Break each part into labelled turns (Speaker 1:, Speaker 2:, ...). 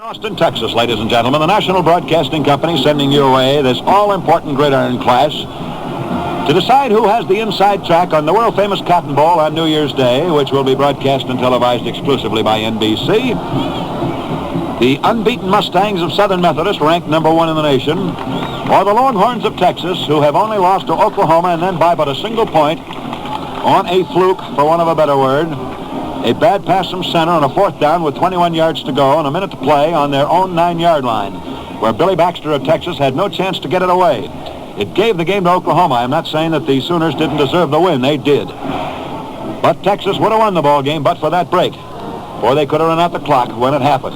Speaker 1: Austin, Texas, ladies and gentlemen, the National Broadcasting Company sending you away this all-important gridiron clash to decide who has the inside track on the world-famous Cotton Bowl on New Year's Day, which will be broadcast and televised exclusively by NBC. The unbeaten Mustangs of Southern Methodist, ranked number 1 in the nation, or the Longhorns of Texas, who have only lost to Oklahoma and then by but a single point on a fluke, for want of a better word. A bad pass from center on a 4th down with 21 yards to go and a minute to play on their own 9-yard line, where Billy Baxter of Texas had no chance to get it away. It gave the game to Oklahoma. I'm not saying that the Sooners didn't deserve the win. They did. But Texas would have won the ball game but for that break, or they could have run out the clock when it happened.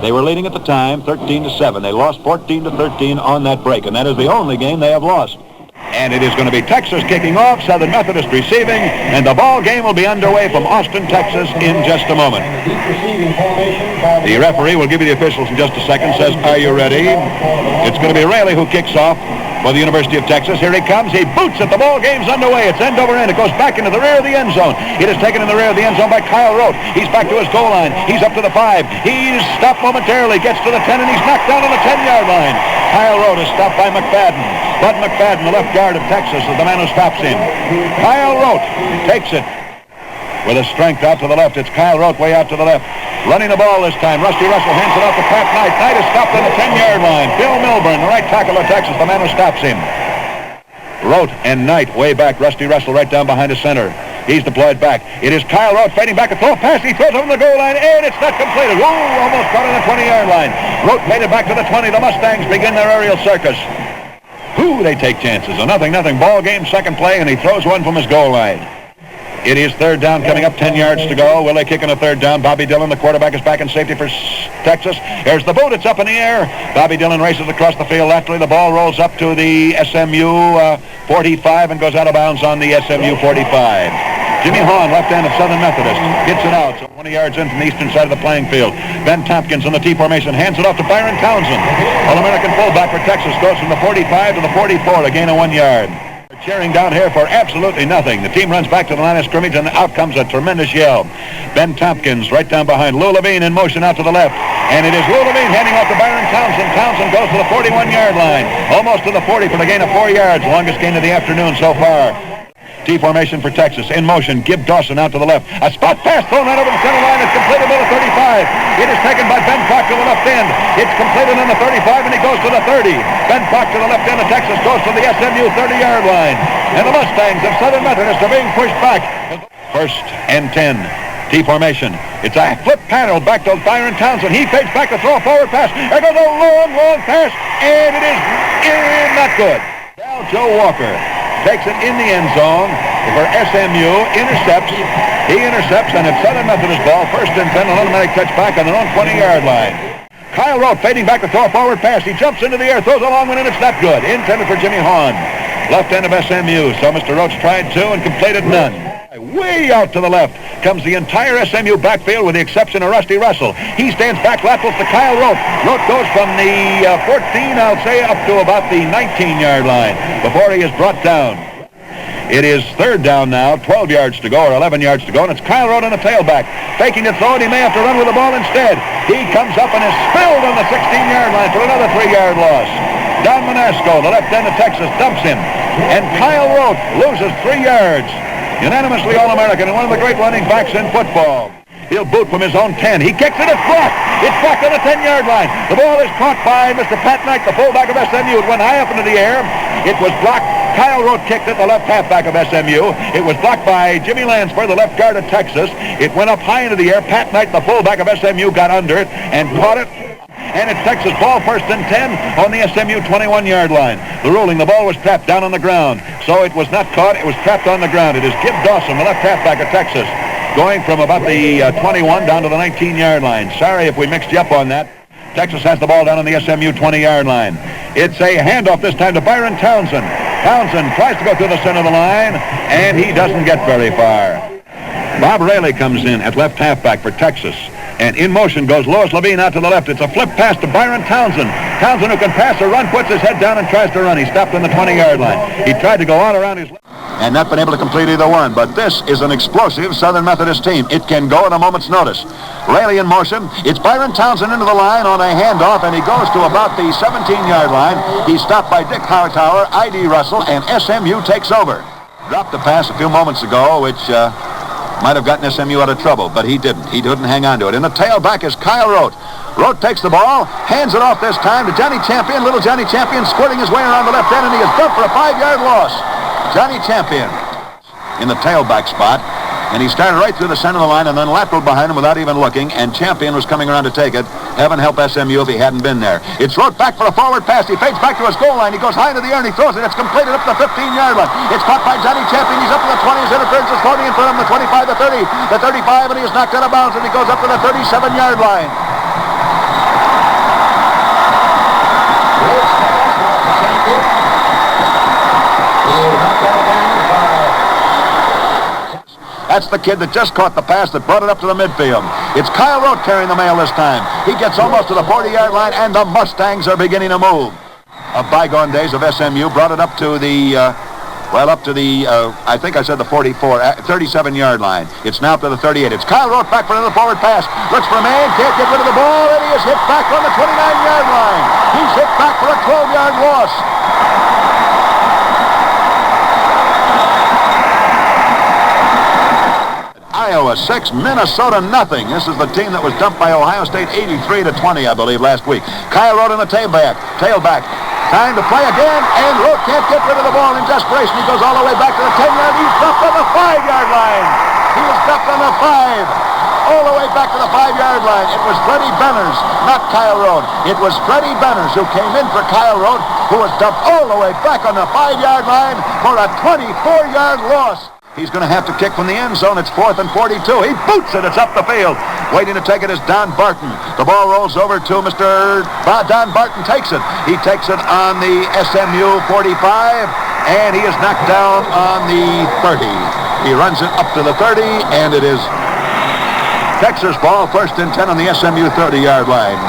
Speaker 1: They were leading at the time 13-7. They lost 14-13 on that break, and that is the only game they have lost. And it is going to be Texas kicking off, Southern Methodist receiving, and the ball game will be underway from Austin, Texas in just a moment. The referee will give you the officials in just a second, says, "Are you ready?" It's going to be Raley who kicks off for the University of Texas. Here he comes. He boots it. The ball game's underway. It's end over end. It goes back into the rear of the end zone. It is taken in the rear of the end zone by Kyle Rote. He's back to his goal line. He's up to the 5. He's stopped momentarily. Gets to the 10, and he's knocked down on the 10-yard line. Kyle Rote is stopped by McFadden. Bud McFadden, the left guard of Texas, is the man who stops him. Kyle Rote takes it with a strength out to the left. It's Kyle Rote way out to the left. Running the ball this time. Rusty Russell hands it off to Pat Knight. Knight is stopped on the 10-yard line. Bill Milburn, the right tackle of Texas, the man who stops him. Rote and Knight way back. Rusty Russell right down behind the center. He's deployed back. It is Kyle Rote fading back. A throw pass. He throws over the goal line, and it's not completed. Whoa, almost caught on the 20-yard line. Rote made it back to the 20. The Mustangs begin their aerial circus. They take chances. A 0-0 ball game, second play, and he throws one from his goal line. It is 3rd down, coming up 10 yards to go. Will they kick in a 3rd down? Bobby Dillon, the quarterback, is back in safety for Texas. There's the boot. It's up in the air. Bobby Dillon races across the field laterally. The ball rolls up to the SMU 45 and goes out of bounds on the SMU 45. Jimmy Hahn, left end of Southern Methodist, gets it out. So 20 yards in from the eastern side of the playing field. Ben Tompkins in the T formation hands it off to Byron Townsend. All-American fullback for Texas goes from the 45 to the 44 to gain a 1 yard. Cheering down here for absolutely nothing. The team runs back to the line of scrimmage, and out comes a tremendous yell. Ben Tompkins right down behind. Lou Levine in motion out to the left. And it is Lou Levine handing off to Byron Townsend. Townsend goes to the 41-yard line. Almost to the 40 for the gain of 4 yards. Longest gain of the afternoon so far. T formation for Texas. In motion, Gib Dawson out to the left. A spot pass thrown right over the center line. It's completed to the 35. It is taken by Ben Clark to the left end. It's completed on the 35, and he goes to the 30. Ben Clark to the left end of Texas goes to the SMU 30-yard line. And the Mustangs of Southern Methodist are being pushed back. 1st and 10. T formation. It's a flip panel back to Byron Townsend. He fades back to throw a forward pass. There goes a long pass, and it is in. Not good. Now Joe Walker takes it in the end zone for SMU, intercepts. He intercepts, and it's Southern Methodist ball. 1st and 10, an automatic touchback on their own 20-yard line. Kyle Rote fading back to throw a forward pass. He jumps into the air, throws a long one, and it's not good. Intended for Jimmy Hahn. Left end of SMU. So Mr. Roach tried 2 and completed none. Way out to the left comes the entire SMU backfield with the exception of Rusty Russell. He stands back laterals to Kyle Rote. Rote goes from the 14, I'll say, up to about the 19-yard line before he is brought down. It is 3rd down now, 12 yards to go or 11 yards to go, and it's Kyle Rote on the tailback. Faking the throw, and he may have to run with the ball instead. He comes up and is spilled on the 16-yard line for another 3-yard loss. Don Monasco, the left end of Texas, dumps him, and Kyle Rote loses 3 yards. Unanimously All-American and one of the great running backs in football. He'll boot from his own 10. He kicks it. It's blocked. It's blocked on the 10-yard line. The ball is caught by Mr. Pat Knight, the fullback of SMU. It went high up into the air. It was blocked. Kyle Rote kicked it, the left halfback of SMU. It was blocked by Jimmy Lansford, the left guard of Texas. It went up high into the air. Pat Knight, the fullback of SMU, got under it and caught it. And it's Texas ball, 1st and 10 on the SMU 21-yard line. The ruling, the ball was trapped down on the ground. So it was not caught, it was trapped on the ground. It is Gib Dawson, the left halfback of Texas, going from about the 21 down to the 19-yard line. Sorry if we mixed you up on that. Texas has the ball down on the SMU 20-yard line. It's a handoff this time to Byron Townsend. Townsend tries to go through the center of the line, and he doesn't get very far. Bob Raley comes in at left halfback for Texas. And in motion goes Lois Levine out to the left. It's a flip pass to Byron Townsend. Townsend, who can pass or run, puts his head down and tries to run. He stopped on the 20-yard line. He tried to go all around his... and not been able to complete either one. But this is an explosive Southern Methodist team. It can go at a moment's notice. Raley in motion. It's Byron Townsend into the line on a handoff, and he goes to about the 17-yard line. He's stopped by Dick Hightower, I.D. Russell, and SMU takes over. Dropped the pass a few moments ago, which might have gotten SMU out of trouble, but he didn't. He didn't hang on to it. In the tailback is Kyle Rote. Rote takes the ball, hands it off this time to Johnny Champion. Little Johnny Champion squirting his way around the left end, and he is dumped for a 5-yard loss. Johnny Champion in the tailback spot, and he started right through the center of the line and then lateraled behind him without even looking, and Champion was coming around to take it. Heaven help SMU if he hadn't been there. It's Rote back for a forward pass. He fades back to his goal line. He goes high into the air and he throws it. It's completed up to the 15-yard line. It's caught by Johnny Champion. He's up to the 20. His interference is 40 in front of him. The 25, the 30, the 35, and he is knocked out of bounds, and he goes up to the 37-yard line. That's the kid that just caught the pass that brought it up to the midfield. It's Kyle Rote carrying the mail this time. He gets almost to the 40-yard line, and the Mustangs are beginning to move. Of bygone days of SMU brought it up to the, I think I said the 37-yard line. It's now up to the 38. It's Kyle Rote back for another forward pass. Looks for a man, can't get rid of the ball, and he is hit back on the 29-yard line. He's hit back for a 12-yard loss. Iowa 6, Minnesota nothing. This is the team that was dumped by Ohio State 83-20, I believe, last week. Kyle Rote in the tailback. Time to play again, and Rote can't get rid of the ball in desperation. He goes all the way back to the 10-yard. He's dropped on the 5-yard line. He was dropped on the 5. All the way back to the 5-yard line. It was Freddie Benners, not Kyle Rote. It was Freddie Benners who came in for Kyle Rote, who was dumped all the way back on the 5-yard line for a 24-yard loss. He's going to have to kick from the end zone. It's 4th and 42. He boots it. It's up the field. Waiting to take it is Don Barton. The ball rolls over to Don Barton takes it. He takes it on the SMU 45, and he is knocked down on the 30. He runs it up to the 30, and it is Texas ball, 1st and 10 on the SMU 30-yard line.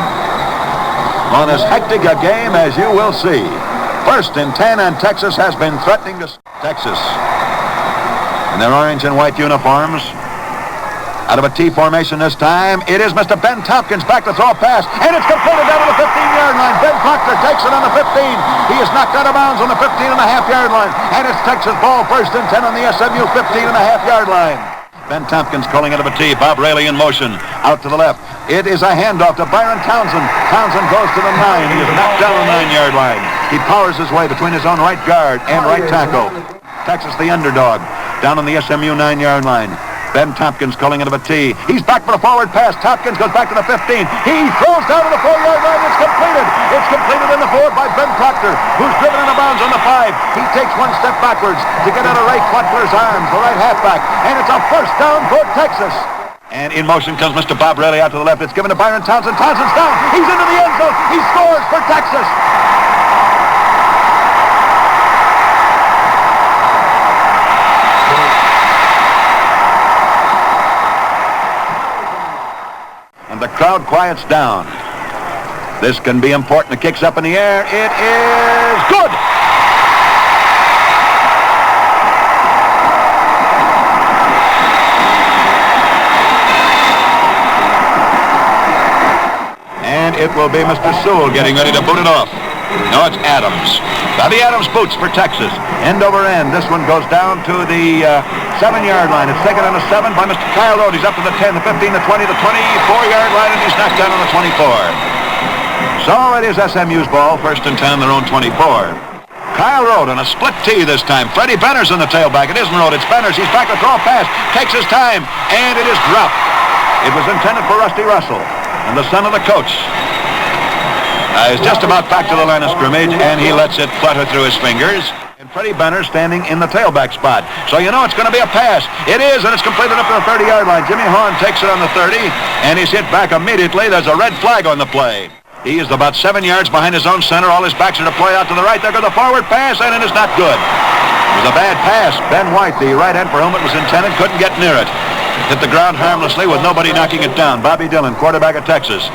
Speaker 1: On as hectic a game as you will see. 1st and 10, and Texas has been threatening to Texas. In their orange and white uniforms. Out of a T formation this time, it is Mr. Ben Tompkins back to throw a pass, and it's completed down to the 15-yard line. Ben Proctor takes it on the 15. He is knocked out of bounds on the 15.5-yard line, and it's Texas ball, 1st and 10 on the SMU 15.5-yard line. Ben Tompkins calling it of a T. Bob Raley in motion. Out to the left. It is a handoff to Byron Townsend. Townsend goes to the 9. He is knocked down the 9-yard line. He powers his way between his own right guard and right tackle. Texas the underdog. Down on the SMU 9-yard line. Ben Tompkins calling it of a T. He's back for a forward pass. Tompkins goes back to the 15. He throws down to the 4-yard line. It's completed. It's completed in the 4 by Ben Proctor, who's driven out of bounds on the 5. He takes one step backwards to get out of Ray Quatler's arms, the right halfback, and it's a 1st down for Texas. And in motion comes Mr. Bob Raley out to the left. It's given to Byron Townsend. Townsend's down. He's into the end zone. He scores for Texas. The crowd quiets down. This can be important. The kick's up in the air. It is good. And it will be Mr. Sewell getting ready to boot it off. No, it's Adams. Bobby Adams boots for Texas. End over end. This one goes down to the 7-yard line. It's taken on the 7 by Mr. Kyle Rote. He's up to the 10, the 15, the 20, the 24-yard line, and he's knocked down on the 24. So it is SMU's ball, 1st and 10 on their own 24. Kyle Rote on a split T this time. Freddie Benners in the tailback. It isn't Rote, it's Benners. He's back to throw a pass. Takes his time, and it is dropped. It was intended for Rusty Russell, and the son of the coach is just about back to the line of scrimmage, and he lets it flutter through his fingers. And Freddie Benners standing in the tailback spot. So you know it's going to be a pass. It is, and it's completed up to the 30-yard line. Jimmy Horn takes it on the 30, and he's hit back immediately. There's a red flag on the play. He is about 7 yards behind his own center. All his backs are to play out to the right. There goes the forward pass, and it is not good. It was a bad pass. Ben White, the right end for whom it was intended, couldn't get near it. Hit the ground harmlessly with nobody knocking it down. Bobby Dillon, quarterback of Texas.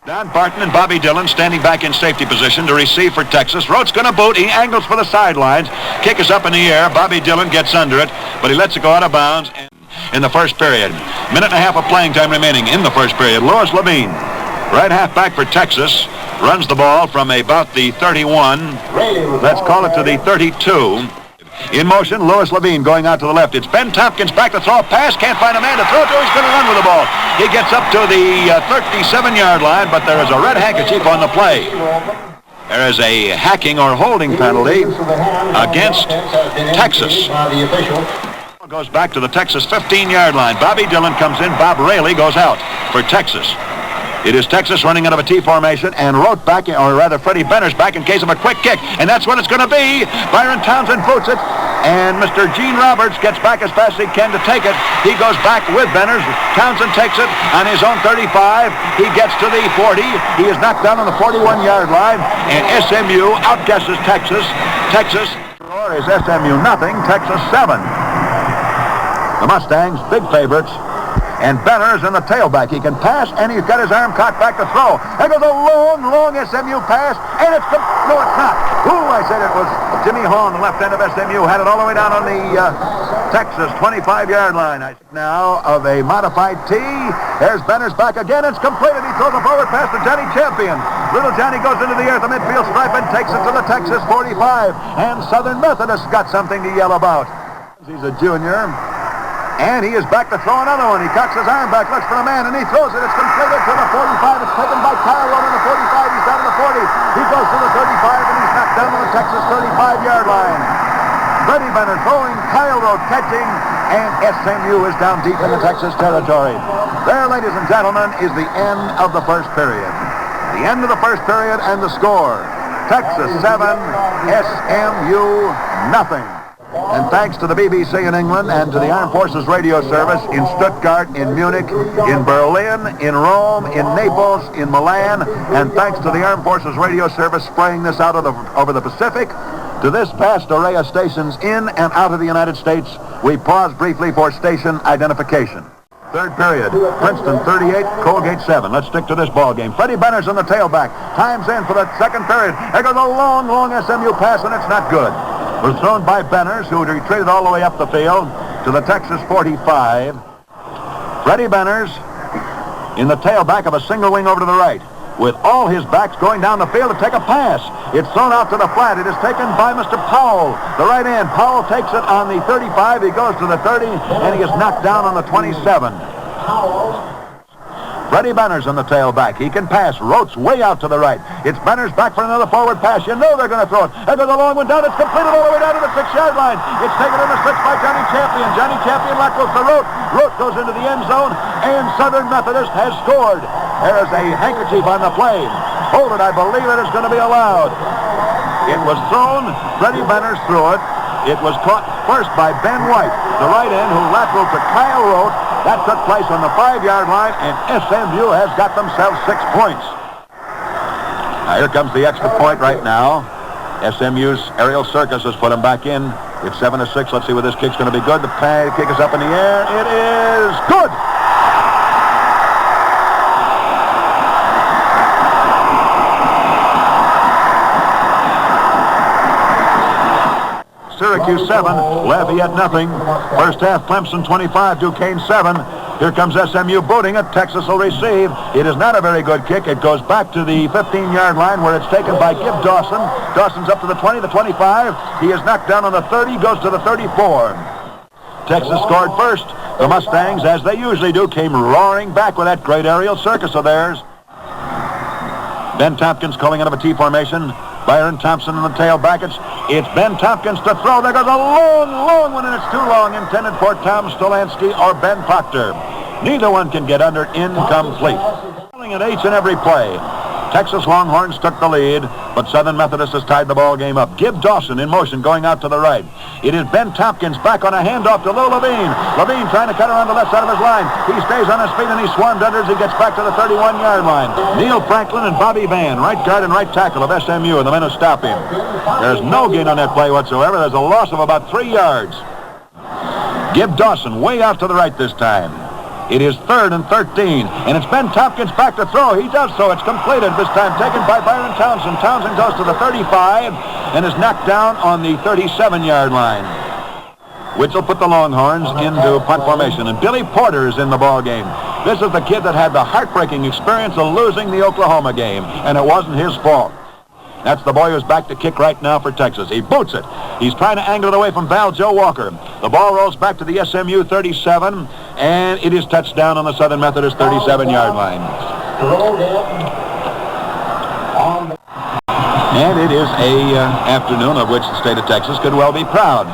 Speaker 1: Don Barton and Bobby Dillon standing back in safety position to receive for Texas. Rote's going to boot. He angles for the sidelines. Kick is up in the air. Bobby Dillon gets under it, but he lets it go out of bounds in the first period. Minute and a half of playing time remaining in the first period. Louis Levine, right halfback for Texas, runs the ball from about the 31. Let's call it to the 32. In motion, Louis Levine going out to the left. It's Ben Tompkins back to throw a pass. Can't find a man to throw to. He's going to run with the ball. He gets up to the 37-yard line, but there is a red handkerchief on the play. There is a hacking or holding penalty against Texas. Goes back to the Texas 15-yard line. Bobby Dillon comes in. Bob Raley goes out for Texas. It is Texas running out of a T formation, and Rote back, or rather Freddie Benner's back in case of a quick kick, and that's what it's going to be. Byron Townsend boots it, and Mr. Gene Roberts gets back as fast as he can to take it. He goes back with Benner's. Townsend takes it on his own 35. He gets to the 40. He is knocked down on the 41-yard line, and SMU outguesses Texas. Texas is SMU nothing, Texas 7. The Mustangs, big favorites. And Benner is in the tailback. He can pass, and he's got his arm cocked back to throw. There goes a long SMU pass, and it's... No, it's not. Ooh, I said it was Jimmy Hall on the left end of SMU. Had it all the way down on the Texas 25-yard line. Now of a modified T. There's Benner's back again. It's completed. He throws a forward pass to Johnny Champion. Little Johnny goes into the air at the midfield stripe and takes it to the Texas 45. And Southern Methodist got something to yell about. He's a junior. And he is back to throw another one. He cocks his arm back, looks for a man, and he throws it. It's completed to the 45. It's taken by Kyle Rote on the 45. He's down to the 40. He goes to the 35, and he's knocked down to the Texas 35-yard line. Freddie Benner throwing, Kyle Rote catching, and SMU is down deep in the Texas territory. There, ladies and gentlemen, is the end of the first period. The end of the first period and the score. Texas 7, SMU nothing. And thanks to the BBC in England and to the Armed Forces Radio Service in Stuttgart, in Munich, in Berlin, in Rome, in Naples, in Milan, and thanks to the Armed Forces Radio Service spraying this out over the Pacific, to this vast array of stations in and out of the United States, we pause briefly for station identification. Third period, Princeton 38, Colgate 7. Let's stick to this ball game. Freddie Benner's in the tailback. Time's in for the second period. There goes a long SMU pass, and it's not good. It was thrown by Benners, who retreated all the way up the field to the Texas 45. Freddie Benners in the tailback of a single wing over to the right, with all his backs going down the field to take a pass. It's thrown out to the flat. It is taken by Mr. Powell, the right end. Powell takes it on the 35. He goes to the 30, and he is knocked down on the 27. Freddie Benner's in the tailback. He can pass. Rote's way out to the right. It's Benner's back for another forward pass. You know they're going to throw it. There goes a long one down. It's completed all the way down to the 6-yard line. It's taken in the stretch by Johnny Champion. Johnny Champion laterals to Rote. Rote goes into the end zone, and Southern Methodist has scored. There's a handkerchief on the play. Hold it. I believe it is going to be allowed. It was thrown. Freddie Benner's threw it. It was caught first by Ben White, the right end, who lateraled to Kyle Rote. That took place on the 5-yard line, and SMU has got themselves 6 points. Now, here comes the extra point right now. SMU's aerial circus has put them back in. It's 7-6. Let's see where this kick's going to be good. The kick is up in the air. It is good. Syracuse 7, Lafayette nothing. First half, Clemson 25, Duquesne 7. Here comes SMU booting it. Texas will receive. It is not a very good kick. It goes back to the 15-yard line where it's taken by Gib Dawson. Dawson's up to the 20, the 25. He is knocked down on the 30, goes to the 34. Texas scored first. The Mustangs, as they usually do, came roaring back with that great aerial circus of theirs. Ben Tompkins calling out of a T formation. Byron Thompson in the tailback. It's Ben Tompkins to throw. There goes a long one, and it's too long, intended for Tom Stolansky or Ben Proctor. Neither one can get under. Incomplete. Falling at each and every play. Texas Longhorns took the lead, but Southern Methodist has tied the ball game up. Gib Dawson in motion going out to the right. It is Ben Tompkins back on a handoff to Lou Levine. Levine trying to cut around the left side of his line. He stays on his feet and he swarmed under as he gets back to the 31-yard line. Neil Franklin and Bobby Van, right guard and right tackle of SMU, are the men who stop him. There's no gain on that play whatsoever. There's a loss of about 3 yards. Gib Dawson way out to the right this time. It is 3rd and 13, and it's Ben Tompkins back to throw. He does so. It's completed this time, taken by Byron Townsend. Townsend goes to the 35 and is knocked down on the 37-yard line, which will put the Longhorns into punt formation. And Billy Porter is in the ball game. This is the kid that had the heartbreaking experience of losing the Oklahoma game, and it wasn't his fault. That's the boy who's back to kick right now for Texas. He boots it. He's trying to angle it away from Val Joe Walker. The ball rolls back to the SMU 37, and it is touchdown on the Southern Methodist 37-yard line. And it is a afternoon of which the state of Texas could well be proud.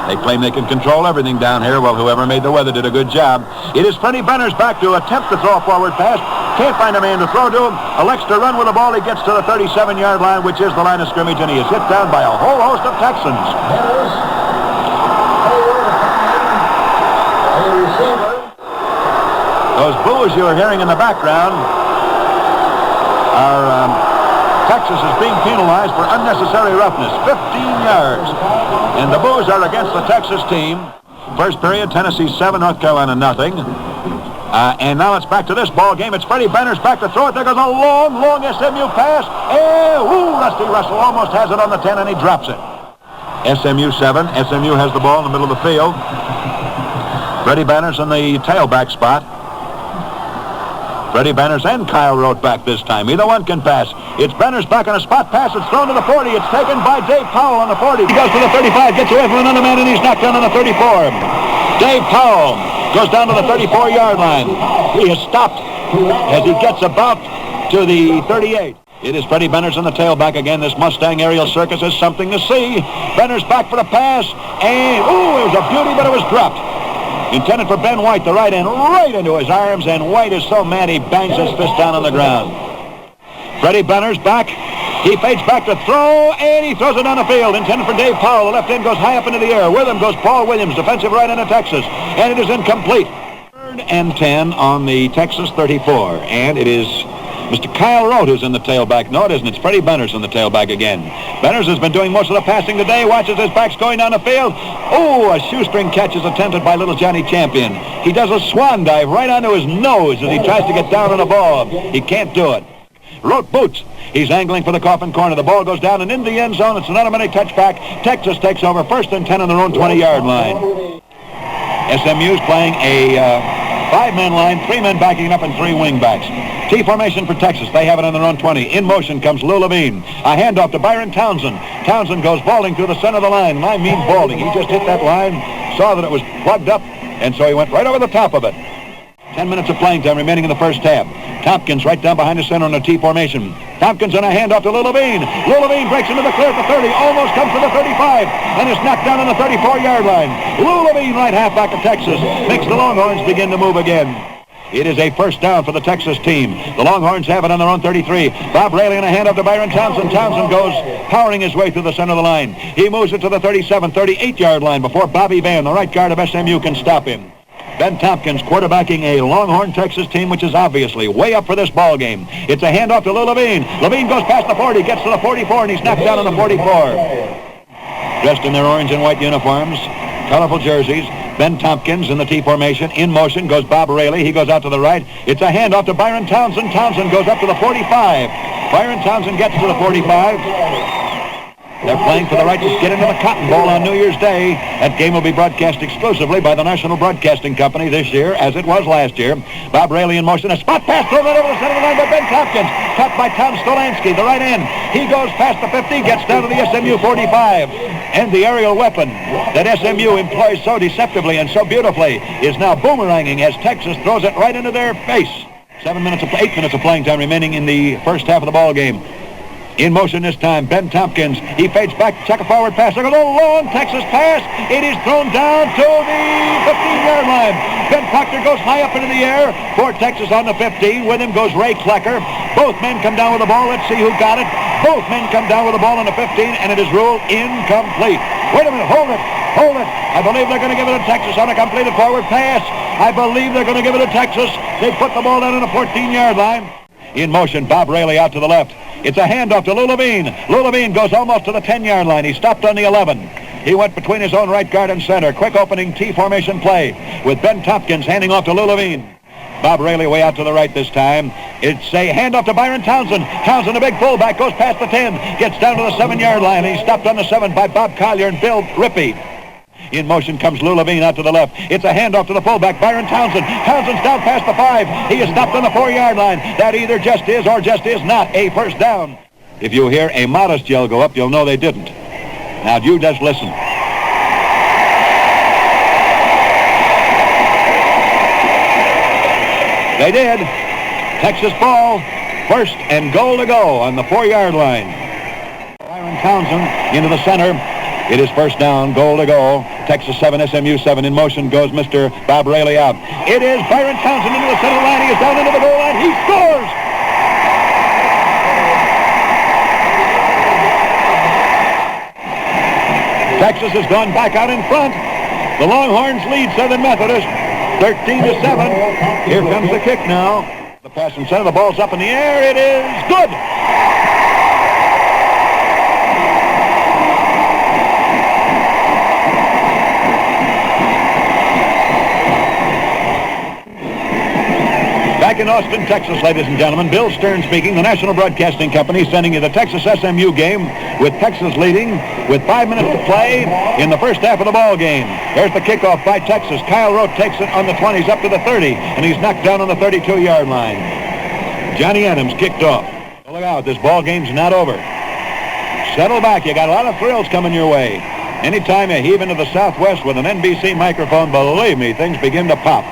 Speaker 1: They claim they can control everything down here. Well, whoever made the weather did a good job. It is Freddie Benner's back to attempt to throw a forward pass. Can't find a man to throw to him. Elects to run with the ball. He gets to the 37-yard line, which is the line of scrimmage, and he is hit down by a whole host of Texans. Those boos you are hearing in the background are Texas is being penalized for unnecessary roughness. 15 yards. And the boos are against the Texas team. First period, Tennessee 7, North Carolina nothing. And now it's back to this ball game. It's Freddie Benner's back to throw it. There goes a long SMU pass. Rusty Russell almost has it on the 10, and he drops it. SMU 7. SMU has the ball in the middle of the field. Freddie Benner's in the tailback spot. Freddie Benner's and Kyle Rote back this time. Either one can pass. It's Benner's back on a spot pass. It's thrown to the 40. It's taken by Dave Powell on the 40. He goes to the 35, gets away from another man, and he's knocked down on the 34. Dave Powell goes down to the 34-yard line. He is stopped as he gets about to the 38. It is Freddie Benner's in the tailback again. This Mustang aerial circus is something to see. Benner's back for the pass, and it was a beauty, but it was dropped. Intended for Ben White, the right end, right into his arms, and White is so mad he bangs his fist down on the ground. Freddie Benner's back. He fades back to throw, and he throws it down the field. Intended for Dave Powell. The left end goes high up into the air. With him goes Paul Williams, defensive right end of Texas, and it is incomplete. 3rd and 10 on the Texas 34, and it is Mr. Kyle Rote who's in the tailback. No, it isn't. It's Freddie Benner's in the tailback again. Benner's has been doing most of the passing today. Watches his backs going down the field. A shoestring catch is attempted by little Johnny Champion. He does a swan dive right onto his nose as he tries to get down on the ball. He can't do it. Rote boots. He's angling for the coffin corner. The ball goes down and in the end zone. It's an automatic touchback. Texas takes over 1st and 10 on their own 20-yard line. SMU's playing a 5-man line, 3 men backing up and 3 wing backs. T formation for Texas. They have it on their own 20. In motion comes Lou Levine. A handoff to Byron Townsend. Townsend goes balding through the center of the line. And I mean balding. He just hit that line, saw that it was plugged up, and so he went right over the top of it. 10 minutes of playing time remaining in the first half. Tompkins right down behind the center in a T formation. Tompkins on a handoff to Lou Levine. Lou Levine breaks into the clear at the 30, almost comes to the 35, and is knocked down on the 34-yard line. Lou Levine, right halfback of Texas, makes the Longhorns begin to move again. It is a first down for the Texas team. The Longhorns have it on their own 33. Bob Raley in a handoff to Byron Townsend. Townsend goes powering his way through the center of the line. He moves it to the 37, 38-yard line before Bobby Van, the right guard of SMU, can stop him. Ben Tompkins quarterbacking a Longhorn Texas team, which is obviously way up for this ball game. It's a handoff to Lou Levine. Levine goes past the 40, gets to the 44, and he's knocked down on the 44. Dressed in their orange and white uniforms, colorful jerseys, Ben Tompkins in the T formation. In motion goes Bob Raley. He goes out to the right. It's a handoff to Byron Townsend. Townsend goes up to the 45. Byron Townsend gets to the 45. They're playing for the right to get into the Cotton Bowl on New Year's Day. That game will be broadcast exclusively by the National Broadcasting Company this year, as it was last year. Bob Raley in motion. A spot pass thrown right over the center of the line by Ben Tompkins. Caught by Tom Stolansky, the right end. He goes past the 50, gets down to the SMU 45. And the aerial weapon that SMU employs so deceptively and so beautifully is now boomeranging as Texas throws it right into their face. 8 minutes of playing time remaining in the first half of the ball game. In motion this time, Ben Tompkins. He fades back, check a forward pass. There goes a long Texas pass. It is thrown down to the 15-yard line. Ben Proctor goes high up into the air for Texas on the 15. With him goes Ray Klecker. Both men come down with the ball. Let's see who got it. Both men come down with the ball on the 15, and it is ruled incomplete. Wait a minute. Hold it. I believe they're going to give it to Texas on a completed forward pass. I believe they're going to give it to Texas. They put the ball down on the 14-yard line. In motion, Bob Raley out to the left. It's a handoff to Lou Levine. Lou Levine goes almost to the 10-yard line. He stopped on the 11. He went between his own right guard and center. Quick opening T formation play with Ben Tompkins handing off to Lou Levine. Bob Raley way out to the right this time. It's a handoff to Byron Townsend. Townsend, a big fullback, goes past the 10, gets down to the 7-yard line. He's stopped on the 7 by Bob Collier and Bill Rippey. In motion comes Lou Levine out to the left. It's a handoff to the fullback, Byron Townsend. Townsend's down past the 5. He is stopped on the 4-yard line. That either just is or just is not a first down. If you hear a modest yell go up, you'll know they didn't. Now, you just listen. They did. Texas ball, first and goal to go on the 4-yard line. Byron Townsend into the center. It is first down, goal to go. Texas 7, SMU 7. In motion goes Mr. Bob Raley out. It is Byron Townsend into the center line. He is down into the goal line. He scores! Texas has gone back out in front. The Longhorns lead Southern Methodist 13-7. Here comes the kick now. The pass in center. The ball's up in the air. It is good. Back in Austin, Texas, ladies and gentlemen, Bill Stern speaking. The National Broadcasting Company sending you the Texas SMU game with Texas leading with 5 minutes to play in the first half of the ball game. There's the kickoff by Texas. Kyle Rote takes it on the 20s up to the 30, and he's knocked down on the 32-yard line. Johnny Adams kicked off. Look out, this ball game's not over. Settle back. You got a lot of thrills coming your way. Anytime you heave into the Southwest with an NBC microphone, believe me, things begin to pop.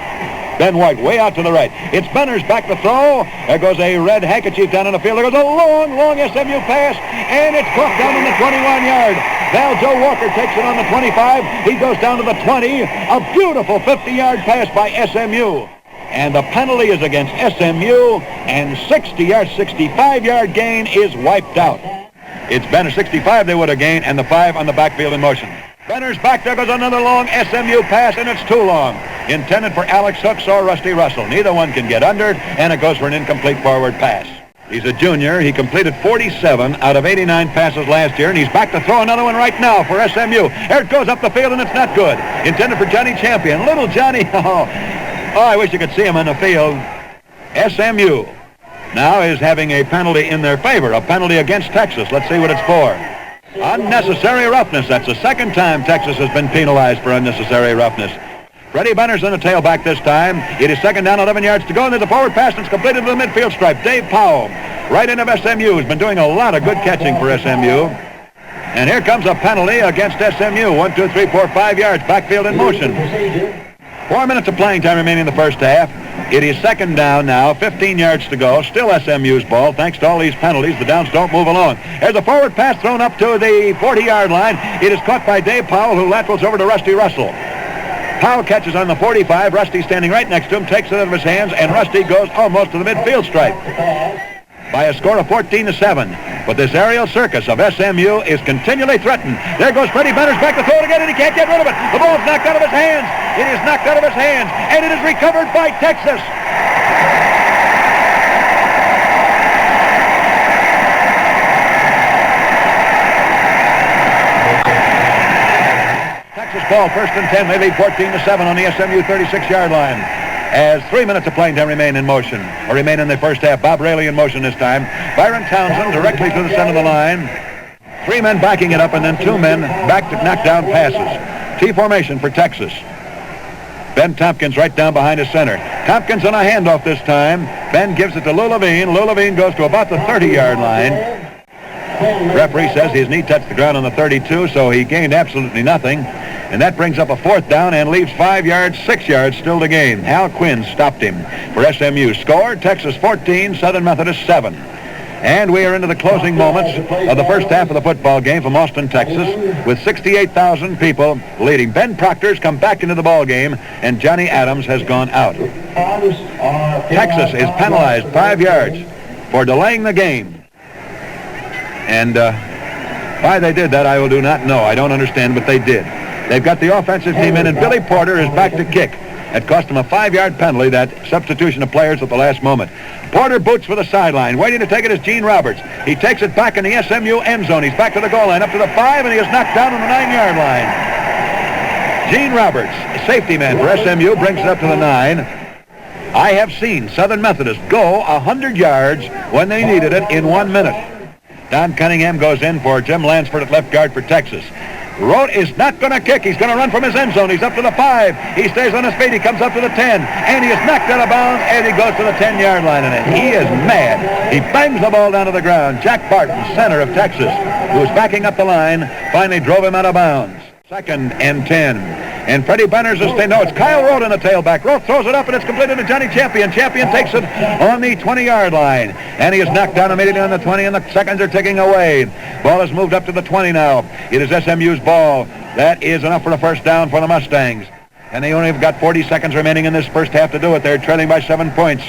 Speaker 1: Ben White way out to the right. It's Benner's back to throw. There goes a red handkerchief down in the field. There goes a long, long SMU pass, and it's caught down in the 21-yard. Val Joe Walker takes it on the 25. He goes down to the 20. A beautiful 50-yard pass by SMU. And the penalty is against SMU, and 65-yard gain is wiped out. It's Benner 65 they would have gained, and the 5 on the backfield in motion. Benner's back. There goes another long SMU pass, and it's too long. Intended for Alex Hooks or Rusty Russell. Neither one can get under it, and it goes for an incomplete forward pass. He's a junior. He completed 47 out of 89 passes last year, and he's back to throw another one right now for SMU. There it goes up the field, and it's not good. Intended for Johnny Champion. Little Johnny. Oh, I wish you could see him on the field. SMU now is having a penalty in their favor, a penalty against Texas. Let's see what it's for. Unnecessary roughness. That's the second time Texas has been penalized for unnecessary roughness. Freddie Benner's on the tailback this time. It is second down, 11 yards to go, and there's a forward pass that's completed to the midfield stripe. Dave Powell, right into SMU, has been doing a lot of good catching for SMU. And here comes a penalty against SMU. 1, 2, 3, 4, 5 yards. Backfield in motion. 4 minutes of playing time remaining in the first half. It is second down now, 15 yards to go. Still SMU's ball. Thanks to all these penalties, the downs don't move along. There's a forward pass thrown up to the 40-yard line. It is caught by Dave Powell, who laterals over to Rusty Russell. Powell catches on the 45. Rusty standing right next to him, takes it out of his hands, and Rusty goes almost to the midfield stripe by a score of 14-7. But this aerial circus of SMU is continually threatened. There goes Freddie Benner's back to throw it again, and he can't get rid of it. The ball's knocked out of his hands. It is knocked out of his hands, and it is recovered by Texas. Texas ball, first and 10. They lead 14-7 on the SMU 36-yard line. As 3 minutes of playing time remain in motion, or remain in the first half. Bob Raley in motion this time. Byron Townsend directly to the center of the line. 3 men backing it up, and then 2 men back to knock down passes. T formation for Texas. Ben Tompkins right down behind his center. Tompkins on a handoff this time. Ben gives it to Lou Levine. Lou Levine goes to about the 30-yard line. Referee says his knee touched the ground on the 32, so he gained absolutely nothing. And that brings up a fourth down and leaves 5 yards, 6 yards still to gain. Hal Quinn stopped him for SMU. Score, Texas 14, Southern Methodist 7. And we are into the closing moments of the first half of the football game from Austin, Texas, with 68,000 people leading. Ben Proctor's come back into the ball game, and Johnny Adams has gone out. Texas is penalized 5 yards for delaying the game. And why they did that, I do not know. I don't understand, but they did. They've got the offensive team in, and Billy Porter is back to kick. It cost him a 5-yard penalty, that substitution of players at the last moment. Porter boots for the sideline. Waiting to take it is Gene Roberts. He takes it back in the SMU end zone. He's back to the goal line, up to the 5, and he is knocked down on the 9-yard line. Gene Roberts, safety man for SMU, brings it up to the 9. I have seen Southern Methodist go 100 yards when they needed it in 1 minute. Don Cunningham goes in for Jim Lansford at left guard for Texas. Rote is not going to kick. He's going to run from his end zone. He's up to the 5. He stays on his feet. He comes up to the 10. And he is knocked out of bounds, and he goes to the 10-yard line. And he is mad. He bangs the ball down to the ground. Jack Barton, center of Texas, who was backing up the line, finally drove him out of bounds. 2nd and 10. And Freddie Benner's a stay. No, it's Kyle Rote in the tailback. Rote throws it up, and it's completed to Johnny Champion. Champion takes it on the 20-yard line. And he is knocked down immediately on the 20, and the seconds are ticking away. Ball is moved up to the 20 now. It is SMU's ball. That is enough for a first down for the Mustangs. And they only have got 40 seconds remaining in this first half to do it. They're trailing by 7 points.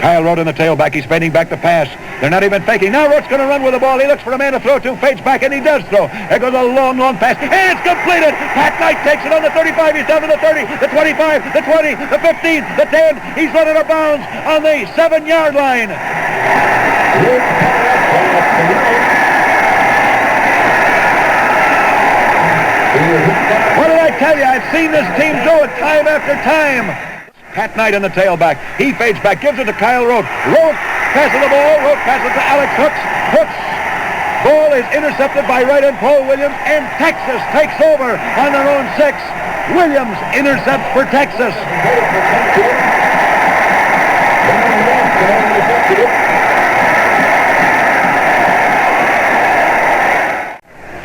Speaker 1: Kyle Rote in the tailback. He's fading back to pass. They're not even faking. Now Rote's going to run with the ball. He looks for a man to throw to. Fades back, and he does throw. There goes a long, long pass. And it's completed. Pat Knight takes it on the 35. He's down to the 30, the 25, the 20, the 15, the 10. He's running out of bounds on the 7-yard line. What did I tell you? I've seen this team do it time after time. Pat Knight in the tailback. He fades back, gives it to Kyle Rote. Rote passes the ball. Rote passes to Alex Hooks. Hooks. Ball is intercepted by right end Paul Williams, and Texas takes over on their own 6. Williams intercepts for Texas.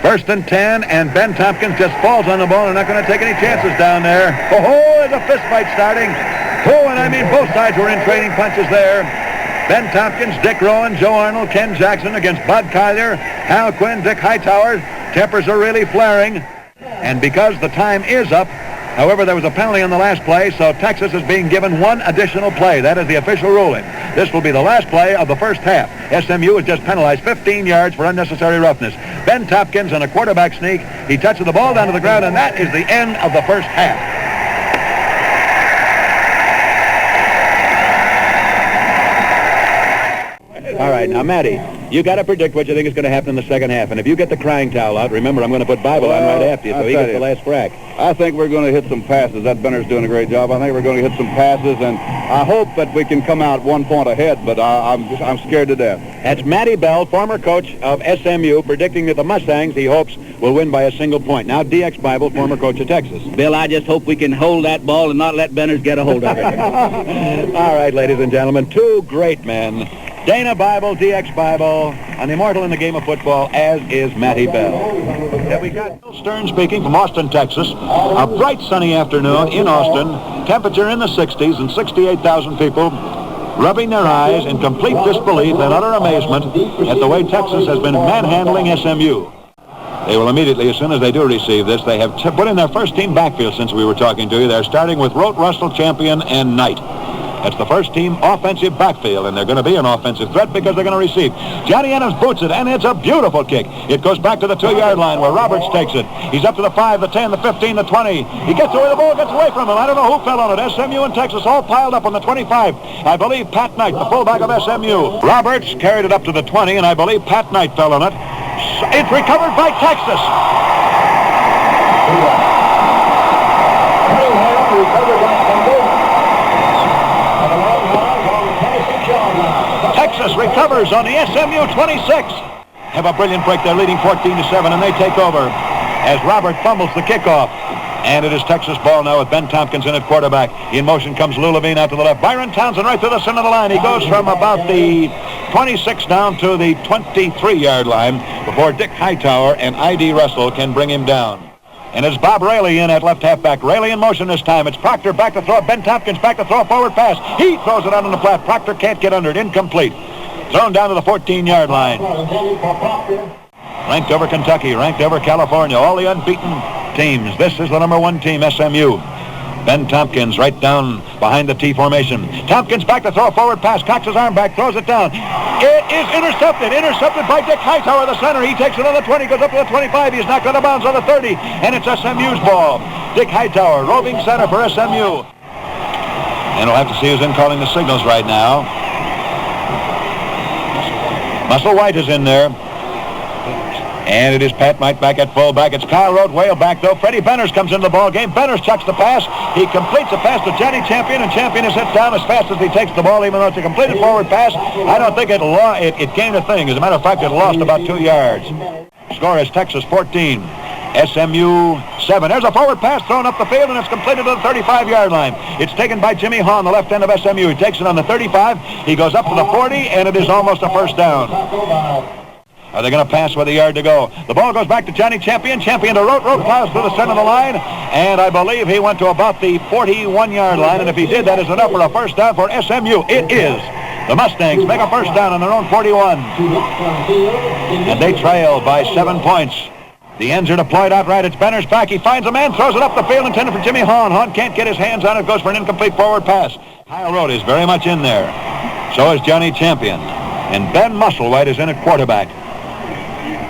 Speaker 1: First and 10, and Ben Tompkins just falls on the ball. They're not going to take any chances down there. Oh, there's a fist fight starting. Oh, and I mean both sides were in trading punches there. Ben Tompkins, Dick Rowan, Joe Arnold, Ken Jackson against Bud Collier, Hal Quinn, Dick Hightower. Tempers are really flaring. And because the time is up, however, there was a penalty on the last play, so Texas is being given 1 additional play. That is the official ruling. This will be the last play of the first half. SMU has just penalized 15 yards for unnecessary roughness. Ben Tompkins on a quarterback sneak. He touches the ball down to the ground, and that is the end of the first half. All right, now, Matty, you got to predict what you think is going to happen in the second half. And if you get the crying towel out, remember, I'm going to put Bible on right after you, so he gets the last crack.
Speaker 2: I think we're going to hit some passes. That Benner's doing a great job. I think we're going to hit some passes, and I hope that we can come out 1 point ahead, but I'm scared to death.
Speaker 1: That's Matty Bell, former coach of SMU, predicting that the Mustangs, he hopes, will win by a single point. Now, DX Bible, former coach of Texas.
Speaker 3: Bill, I just hope we can hold that ball and not let Benner's get a hold of it.
Speaker 1: All right, ladies and gentlemen, 2 great men. Dana Bible, DX Bible, an immortal in the game of football, as is Matty Bell. Yeah, we got Bill Stern speaking from Austin, Texas. A bright sunny afternoon in Austin. Temperature in the 60s and 68,000 people rubbing their eyes in complete disbelief and utter amazement at the way Texas has been manhandling SMU. They will immediately, as soon as they do receive this, they have put in their first team backfield since we were talking to you. They're starting with Rote, Russell, Champion, and Knight. That's the first team offensive backfield, and they're going to be an offensive threat because they're going to receive. Johnny Adams boots it, and it's a beautiful kick. It goes back to the 2-yard line where Roberts takes it. He's up to the 5, the 10, the 15, the 20. He gets away, the ball gets away from him. I don't know who fell on it. SMU and Texas all piled up on the 25. I believe Pat Knight, the fullback of SMU. Roberts carried it up to the 20, and I believe Pat Knight fell on it. It's recovered by Texas. Texas recovers on the SMU 26. Have a brilliant break. They're leading 14-7, and they take over as Robert fumbles the kickoff. And it is Texas ball now with Ben Tompkins in at quarterback. In motion comes Lou Levine out to the left. Byron Townsend right to the center of the line. He goes from about the 26 down to the 23-yard line before Dick Hightower and I.D. Russell can bring him down. And it's Bob Raley in at left halfback. Raley in motion this time. It's Proctor back to throw. Ben Tompkins back to throw a forward pass. He throws it out on the flat. Proctor can't get under it. Incomplete. Thrown down to the 14-yard line. Ranked over Kentucky. Ranked over California. All the unbeaten teams. This is the number 1 team, SMU. Ben Tompkins right down behind the T formation. Tompkins back to throw a forward pass. Cocks his arm back. Throws it down. It is intercepted. Intercepted by Dick Hightower, the center. He takes it on the 20. Goes up to the 25. He's knocked out of bounds on the 30. And it's SMU's ball. Dick Hightower, roving center for SMU. And we'll have to see who's in calling the signals right now. Muscle White is in there. And it is Pat Knight back at fullback. It's Kyle Rote way back, though. Freddie Benners comes into the ball game. Benners chucks the pass. He completes the pass to Johnny Champion, and Champion is hit down as fast as he takes the ball, even though it's a completed forward pass. I don't think it gained a thing. As a matter of fact, it lost about 2 yards. Score is Texas 14, SMU 7. There's a forward pass thrown up the field, and it's completed to the 35-yard line. It's taken by Jimmy Hahn, the left end of SMU. He takes it on the 35. He goes up to the 40, and it is almost a first down. Are they going to pass with a yard to go? The ball goes back to Johnny Champion. Champion to Rote. Rote plows through the center of the line, and I believe he went to about the 41-yard line, and if he did, that is enough for a first down for SMU. It is. The Mustangs make a first down on their own 41, and they trail by 7 points. The ends are deployed outright. It's Benner's back. He finds a man, throws it up the field, intended for Jimmy Hahn. Hahn can't get his hands on it. Goes for an incomplete forward pass. Kyle Rote is very much in there. So is Johnny Champion. And Ben Musselwhite is in at quarterback.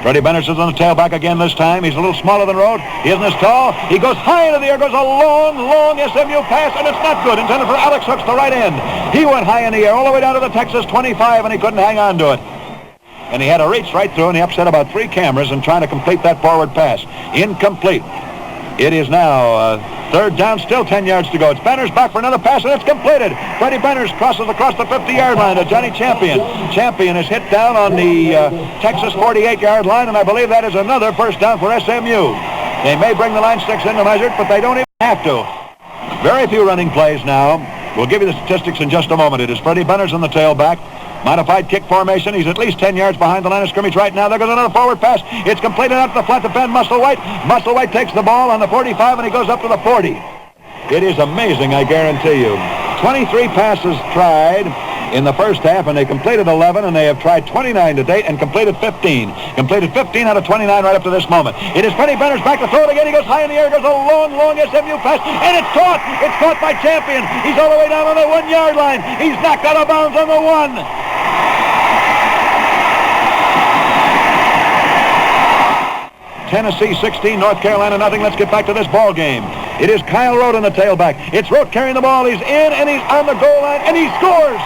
Speaker 1: Freddie Benners is on the tailback again this time. He's a little smaller than Rote. He isn't as tall. He goes high into the air. Goes a long SMU pass, and it's not good. Intended for Alex Hooks, the right end. He went high in the air all the way down to the Texas 25, and he couldn't hang on to it. And he had to reach right through, and he upset about 3 cameras in trying to complete that forward pass. Incomplete. It is now third down, still 10 yards to go. It's Benners back for another pass, and it's completed. Freddie Benners crosses across the 50-yard line to Johnny Champion. Champion is hit down on the Texas 48-yard line, and I believe that is another first down for SMU. They may bring the line sticks in to measure it, but they don't even have to. Very few running plays now. We'll give you the statistics in just a moment. It is Freddie Benners on the tailback. Modified kick formation. He's at least 10 yards behind the line of scrimmage right now. There goes another forward pass. It's completed out to the flat to Ben Musselwhite. Musselwhite takes the ball on the 45, and he goes up to the 40. It is amazing, I guarantee you. 23 passes tried in the first half, and they completed 11, and they have tried 29 to date and completed 15. Completed 15 out of 29 right up to this moment. It is Freddie Benners back to throw it again. He goes high in the air. Goes a long SMU pass, and it's caught. It's caught by Champion. He's all the way down on the 1-yard line. He's knocked out of bounds on the 1. Tennessee 16, North Carolina nothing. Let's get back to this ball game. It is Kyle Rote on the tailback. It's Rote carrying the ball. He's in, and he's on the goal line, and he scores.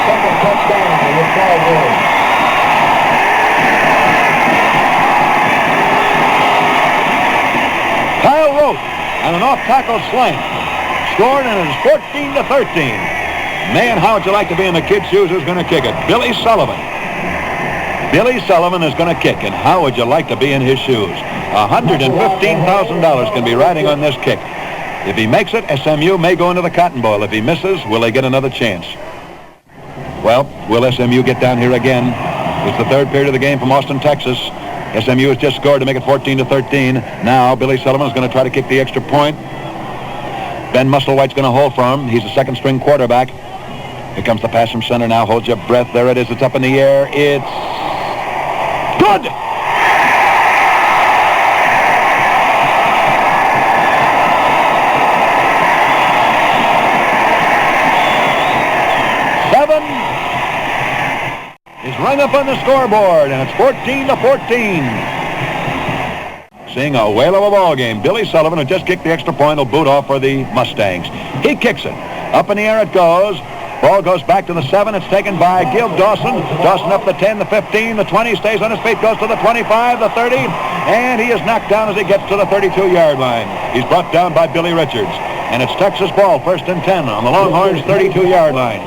Speaker 4: Second touchdown for the Cowboys.
Speaker 1: Kyle Rote on an off-tackle slant. Scored, and it is 14-13. Man, how would you like to be in the kid's shoes who's going to kick it? Billy Sullivan. Billy Sullivan is going to kick, and how would you like to be in his shoes? $115,000 can be riding on this kick. If he makes it, SMU may go into the Cotton Bowl. If he misses, will they get another chance? Well, will SMU get down here again? It's the third period of the game from Austin, Texas. SMU has just scored to make it 14-13. Now, Billy Sullivan is going to try to kick the extra point. Ben Musselwhite's going to hold for him. He's a second-string quarterback. Here comes the pass from center now. Hold your breath. There it is. It's up in the air. It's good! Is rung up on the scoreboard, and it's 14-14. Seeing a whale of a ball game. Billy Sullivan, who just kicked the extra point, will boot off for the Mustangs. He kicks it. Up in the air it goes. Ball goes back to the 7. It's taken by Gil Dawson. Dawson up the 10, the 15, the 20, stays on his feet, goes to the 25, the 30, and he is knocked down as he gets to the 32-yard line. He's brought down by Billy Richards. And it's Texas ball, 1st and 10 on the Longhorns' 32-yard line.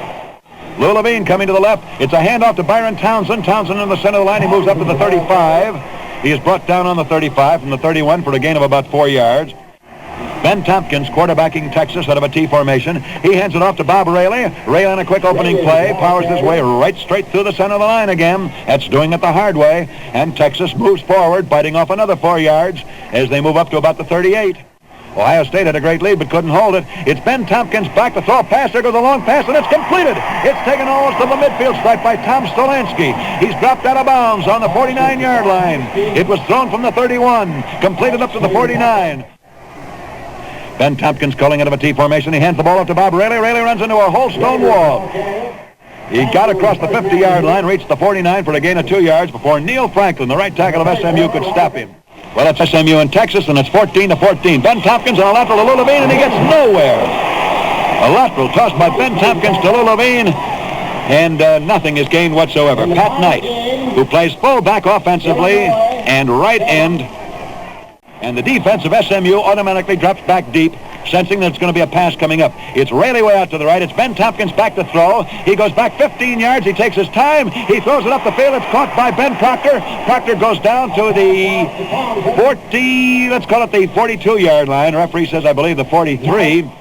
Speaker 1: Lou Levine coming to the left. It's a handoff to Byron Townsend. Townsend in the center of the line. He moves up to the 35. He is brought down on the 35 from the 31 for a gain of about 4 yards. Ben Tompkins quarterbacking Texas out of a T formation. He hands it off to Bob Rayleigh. Rayleigh on a quick opening play. Powers his way right straight through the center of the line again. That's doing it the hard way. And Texas moves forward, biting off another 4 yards as they move up to about the 38. Ohio State had a great lead but couldn't hold it. It's Ben Tompkins back to throw a pass. There goes a long pass, and it's completed. It's taken almost to the midfield stripe by Tom Stolansky. He's dropped out of bounds on the 49-yard line. It was thrown from the 31, completed up to the 49. Ben Tompkins calling out of a T formation. He hands the ball up to Bob Rayleigh. Rayleigh runs into a whole stone wall. He got across the 50-yard line, reached the 49 for a gain of 2 yards before Neil Franklin, the right tackle of SMU, could stop him. Well, it's SMU in Texas, and it's 14-14. Ben Tompkins on a lateral to Lou Levine, and he gets nowhere. A lateral tossed by Ben Tompkins to Lou Levine, and nothing is gained whatsoever. Pat Knight, who plays fullback offensively and right end, and the defense of SMU automatically drops back deep, sensing that it's going to be a pass coming up. It's Raley way out to the right. It's Ben Tompkins back to throw. He goes back 15 yards. He takes his time. He throws it up the field. It's caught by Ben Proctor. Proctor goes down to the 40, let's call it the 42-yard line. The referee says, I believe, the 43.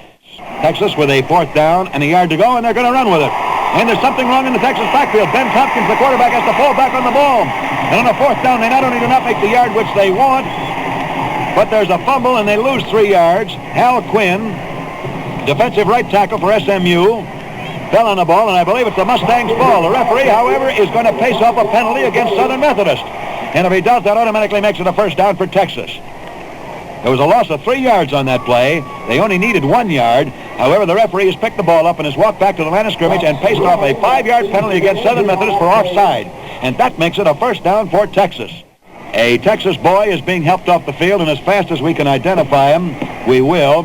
Speaker 1: Texas with a 4th down and a yard to go, and they're going to run with it. And there's something wrong in the Texas backfield. Ben Tompkins, the quarterback, has to fall back on the ball. And on the 4th down, they not only do not make the yard which they want, but there's a fumble, and they lose 3 yards. Hal Quinn, defensive right tackle for SMU, fell on the ball, and I believe it's the Mustangs' ball. The referee, however, is going to pace off a penalty against Southern Methodist. And if he does, that automatically makes it a 1st down for Texas. There was a loss of 3 yards on that play. They only needed 1 yard. However, the referee has picked the ball up and has walked back to the line of scrimmage and paced off a 5-yard penalty against Southern Methodist for offside. And that makes it a 1st down for Texas. A Texas boy is being helped off the field, and as fast as we can identify him, we will.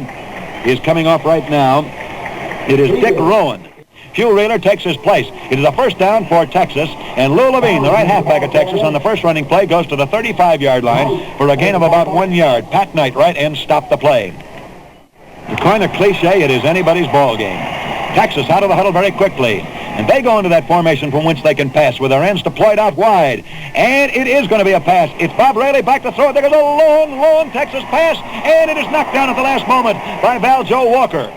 Speaker 1: He's coming off right now. It is Dick Rowan. Hugh Reeler takes his place. It is a 1st down for Texas, and Lou Levine, the right halfback of Texas, on the first running play, goes to the 35-yard line for a gain of about 1 yard. Pat Knight, right end, stopped the play. To coin a cliche, it is anybody's ball game. Texas out of the huddle very quickly, and they go into that formation from which they can pass with their ends deployed out wide. And it is going to be a pass. It's Bob Raley back to throw it. There goes a long, long Texas pass, and it is knocked down at the last moment by Val Joe Walker.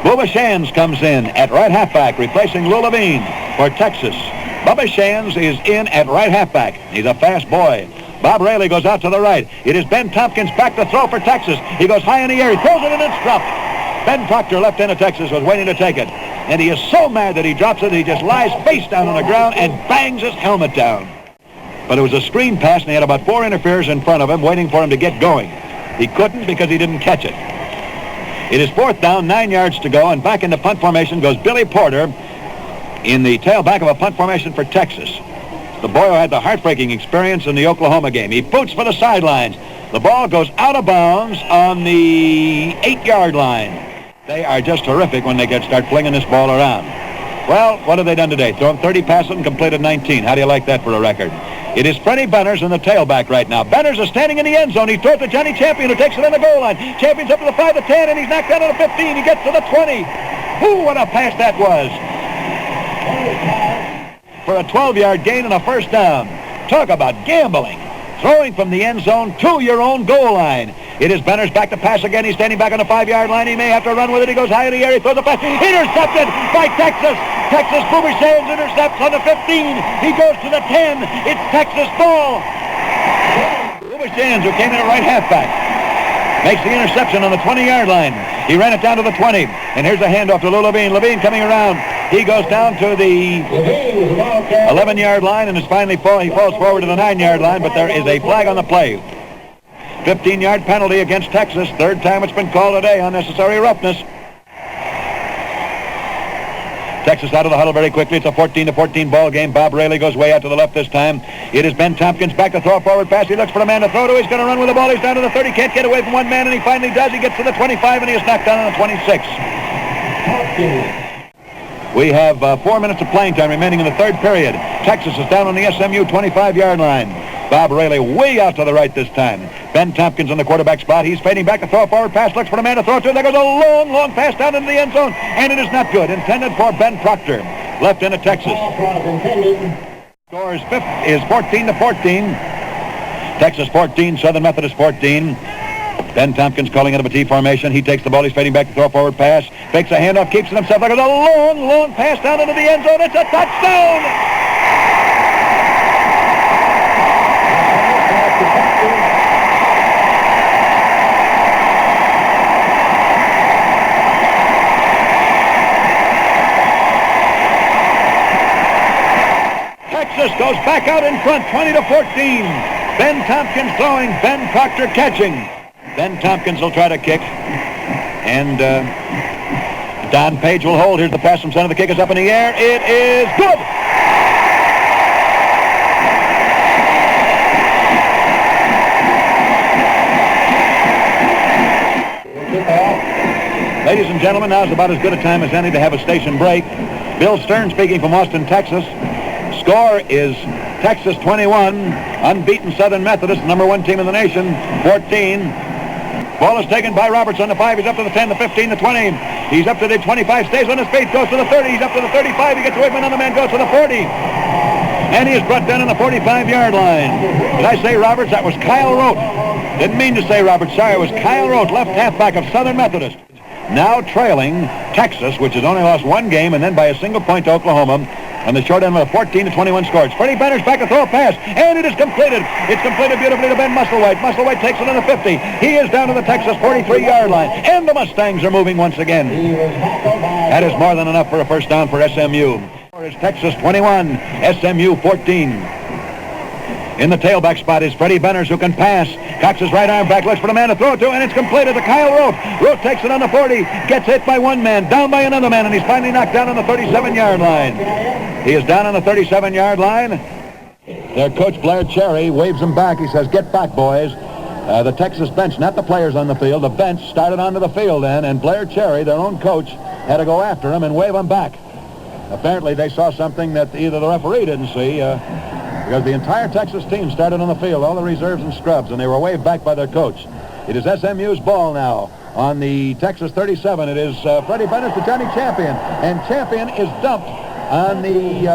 Speaker 1: Bubba Shands comes in at right halfback, replacing Lou Levine for Texas. Bubba Shands is in at right halfback. He's a fast boy. Bob Raley goes out to the right. It is Ben Tompkins back to throw for Texas. He goes high in the air. He throws it, and it's dropped. Ben Proctor, left end of Texas, was waiting to take it. And he is so mad that he drops it, he just lies face down on the ground and bangs his helmet down. But it was a screen pass, and he had about 4 interferers in front of him waiting for him to get going. He couldn't because he didn't catch it. It is 4th down, 9 yards to go, and back into punt formation goes Billy Porter in the tailback of a punt formation for Texas. The boy who had the heartbreaking experience in the Oklahoma game. He boots for the sidelines. The ball goes out of bounds on the 8-yard line. They are just terrific when they start flinging this ball around. Well, what have they done today? Thrown 30 passes and completed 19. How do you like that for a record? It is Freddie Benners in the tailback right now. Benners is standing in the end zone. He throws to Johnny Champion, who takes it on the goal line. Champion's up to the 5, the 10, and he's knocked down to the 15. He gets to the 20. What a pass that was. For a 12-yard gain and a 1st down. Talk about gambling. Throwing from the end zone to your own goal line. It is Benners back to pass again. He's standing back on the 5-yard line. He may have to run with it. He goes high in the air. He throws a pass. Intercepted by Texas. Texas, Booby Sands intercepts on the 15. He goes to the 10. It's Texas ball. Booby Sands, who came in at right halfback, makes the interception on the 20-yard line. He ran it down to the 20. And here's a handoff to Lou Levine. Levine coming around. He goes down to the 11-yard line and is finally he falls forward to the 9-yard line, but there is a flag on the play. 15-yard penalty against Texas. 3rd time it's been called today. Unnecessary roughness. Texas out of the huddle very quickly. It's a 14-14 ball game. Bob Raley goes way out to the left this time. It is Ben Tompkins back to throw a forward pass. He looks for a man to throw to. He's going to run with the ball. He's down to the 30. Can't get away from one man, and he finally does. He gets to the 25, and he is knocked down on the 26. We have 4 minutes of playing time remaining in the 3rd period. Texas is down on the SMU 25-yard line. Bob Raley way out to the right this time. Ben Tompkins in the quarterback spot. He's fading back to throw a forward pass. Looks for a man to throw to. There goes a long, long pass down into the end zone. And it is not good. Intended for Ben Proctor. Left into Texas. Score is 14-14. Texas 14, Southern Methodist 14. Ben Tompkins calling it a T formation. He takes the ball. He's fading back to throw a forward pass. Fakes a handoff. Keeps it himself. There goes a long, long pass down into the end zone. It's a touchdown. Texas goes back out in front, 20-14. Ben Tompkins throwing, Ben Proctor catching. Ben Tompkins will try to kick, and Don Page will hold. Here's the pass from center. The kick is up in the air. It is good. Ladies and gentlemen, now's about as good a time as any to have a station break. Bill Stern speaking from Austin, Texas. Score is Texas 21, unbeaten Southern Methodist, number 1 team in the nation, 14. Ball is taken by Roberts on the 5. He's up to the 10, the 15, the 20. He's up to the 25, stays on his feet, goes to the 30. He's up to the 35. He gets away from another man, goes to the 40. And he is brought down on the 45-yard line. Did I say Roberts? That was Kyle Rote. Didn't mean to say Roberts. Sorry, it was Kyle Rote, left halfback of Southern Methodist. Now trailing Texas, which has only lost 1 game, and then by a single point to Oklahoma on the short end with a 14-21 score. It's Freddie Benner's back to throw a pass, and it is completed. It's completed beautifully to Ben Musselwhite. Musselwhite takes it on the 50. He is down to the Texas 43-yard line, and the Mustangs are moving once again. That is more than enough for a first down for SMU. It's Texas 21, SMU 14. In the tailback spot is Freddie Benners, who can pass. Cocks his right arm back, looks for the man to throw it to, and it's completed to Kyle Rote. Rote takes it on the 40, gets hit by one man, down by another man, and he's finally knocked down on the 37-yard line. He is down on the 37-yard line. Their coach, Blair Cherry, waves him back. He says, "Get back, boys." The Texas bench, not the players on the field, the bench started onto the field then, and Blair Cherry, their own coach, had to go after him and wave him back. Apparently they saw something that either the referee didn't see, because the entire Texas team started on the field, all the reserves and scrubs, and they were waved back by their coach. It is SMU's ball now on the Texas 37. It is Freddie Benners to Johnny Champion, and Champion is dumped on the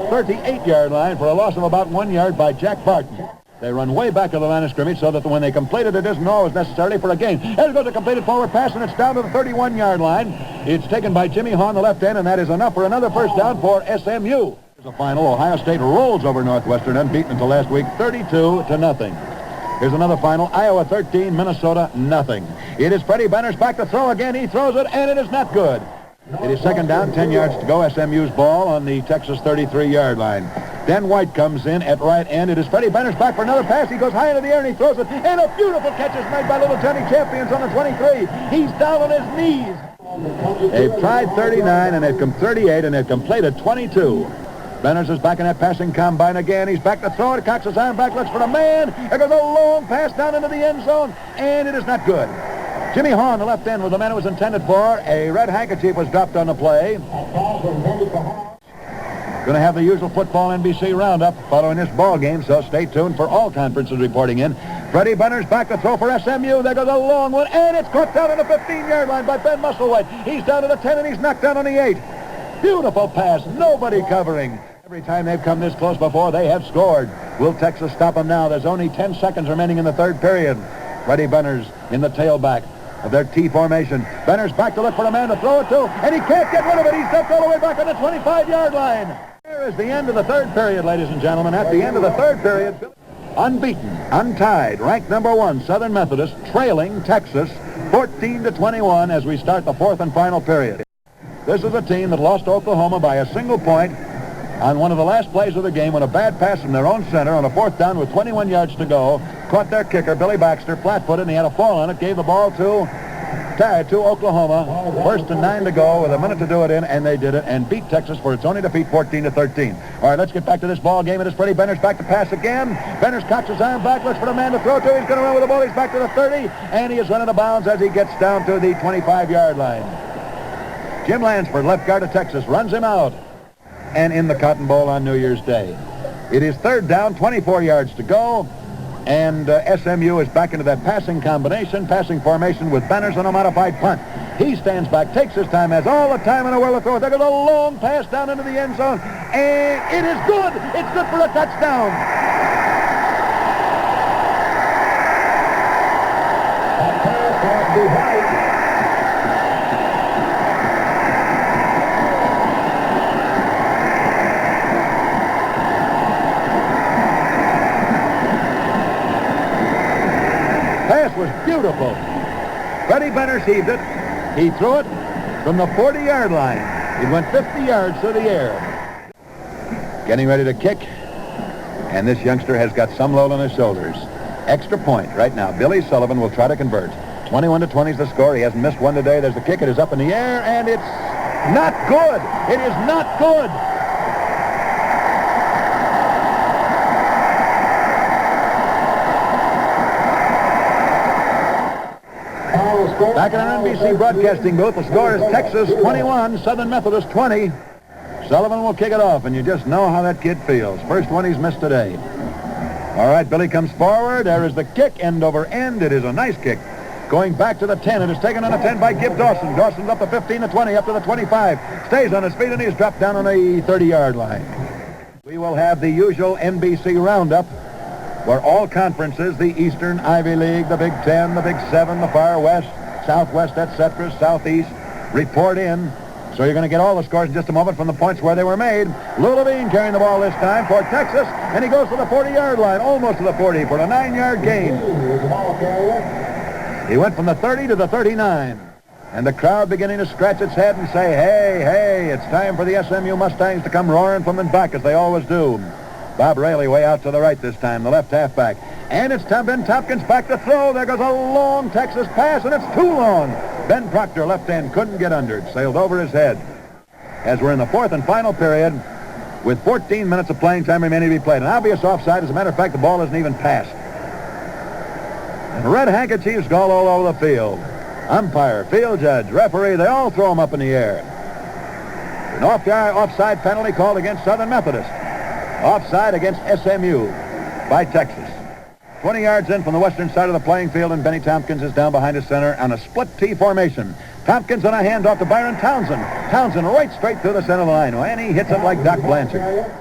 Speaker 1: 38-yard line for a loss of about 1 yard by Jack Barton. They run way back to the line of scrimmage so that when they complete it, it isn't always necessarily for a gain. There goes a completed forward pass, and it's down to the 31-yard line. It's taken by Jimmy Hahn, the left end, and that is enough for another first down for SMU. The final, Ohio State rolls over Northwestern, unbeaten until last week, 32-0. Here's another final, Iowa 13, Minnesota nothing. It is Freddie Benners back to throw again. He throws it, and it is not good. It is second down, 10 yards to go. SMU's ball on the Texas 33-yard line. Dan White comes in at right end. It is Freddie Benners back for another pass. He goes high into the air, and he throws it, and a beautiful catch is made by little Johnny Champions on the 23. He's down on his knees. They've tried 39, and they've come 38, and they've completed 22. Benners is back in that passing combine again. He's back to throw it. Cocks his arm back, looks for the man. There goes a long pass down into the end zone, and it is not good. Jimmy Hahn, the left end, was the man it was intended for. A red handkerchief was dropped on the play. Going to have the usual football NBC roundup following this ball game, so stay tuned for all conferences reporting in. Freddie Benners back to throw for SMU. There goes a long one, and it's caught down on the 15-yard line by Ben Musselwhite. He's down to the 10, and he's knocked down on the 8. Beautiful pass, nobody covering. Every time they've come this close before, they have scored. Will Texas stop them now? There's only 10 seconds remaining in the third period. Freddie Benners in the tailback of their T formation. Benners back to look for a man to throw it to, and he can't get rid of it. He's dumped all the way back on the 25-yard line. Here is the end of the third period, ladies and gentlemen. At the end of the third period, unbeaten, untied, ranked number 1, Southern Methodist, trailing Texas 14-21 as we start the fourth and final period. This is a team that lost to Oklahoma by a single point on one of the last plays of the game when a bad pass from their own center on a fourth down with 21 yards to go caught their kicker, Billy Baxter, flat-footed, and he had a fall on it, gave the ball to Oklahoma. First and 9 to go with a minute to do it in, and they did it and beat Texas for its only defeat 14-13. All right, let's get back to this ball game. It is Freddie Benners back to pass again. Benners cocks his arm back, looks for the man to throw to. He's going to run with the ball. He's back to the 30, and he is running out of bounds as he gets down to the 25-yard line. Jim Lansford, left guard of Texas, runs him out and in the Cotton Bowl on New Year's Day. It is third down, 24 yards to go, and SMU is back into that passing combination, passing formation with Benners on a modified punt. He stands back, takes his time, has all the time in the world to throw it. There goes a long pass down into the end zone, and it is good. It's good for a touchdown. Pass was beautiful. Freddie Benners heaved it. He threw it from the 40-yard line. It went 50 yards through the air. Getting ready to kick, and this youngster has got some load on his shoulders. Extra point right now. Billy Sullivan will try to convert. 21-20 is the score. He hasn't missed one today. There's the kick. It is up in the air, and it's not good. It is not good. Back in our NBC broadcasting booth, the score is Texas 21, Southern Methodist 20. Sullivan will kick it off, and you just know how that kid feels. First one he's missed today. All right, Billy comes forward. There is the kick, end over end. It is a nice kick. Going back to the 10. It is taken on the 10 by Gib Dawson. Dawson's up to 15, to 20, up to the 25. Stays on his feet, and he's dropped down on the 30-yard line. We will have the usual NBC roundup where all conferences, the Eastern, Ivy League, the Big Ten, the Big Seven, the Far West, Southwest, etc., Southeast, report in. So you're going to get all the scores in just a moment from the points where they were made. Lou Levine carrying the ball this time for Texas, and he goes to the 40-yard line, almost to the 40 for a 9-yard gain. He went from the 30 to the 39. And the crowd beginning to scratch its head and say, hey, hey, it's time for the SMU Mustangs to come roaring from in back, as they always do. Bob Raley way out to the right this time, the left halfback. And it's Ben Tompkins back to throw. There goes a long Texas pass, and it's too long. Ben Proctor, left end, couldn't get under it. Sailed over his head. As we're in the fourth and final period, with 14 minutes of playing time remaining to be played. An obvious offside. As a matter of fact, the ball isn't even passed. And red handkerchiefs go all over the field. Umpire, field judge, referee, they all throw them up in the air. An offside penalty called against Southern Methodist. Offside against SMU by Texas. 20 yards in from the western side of the playing field, and Benny Tompkins is down behind his center on a split T formation. Tompkins on a handoff to Byron Townsend. Townsend right straight through the center of the line, and he hits it like Doc Blanchard.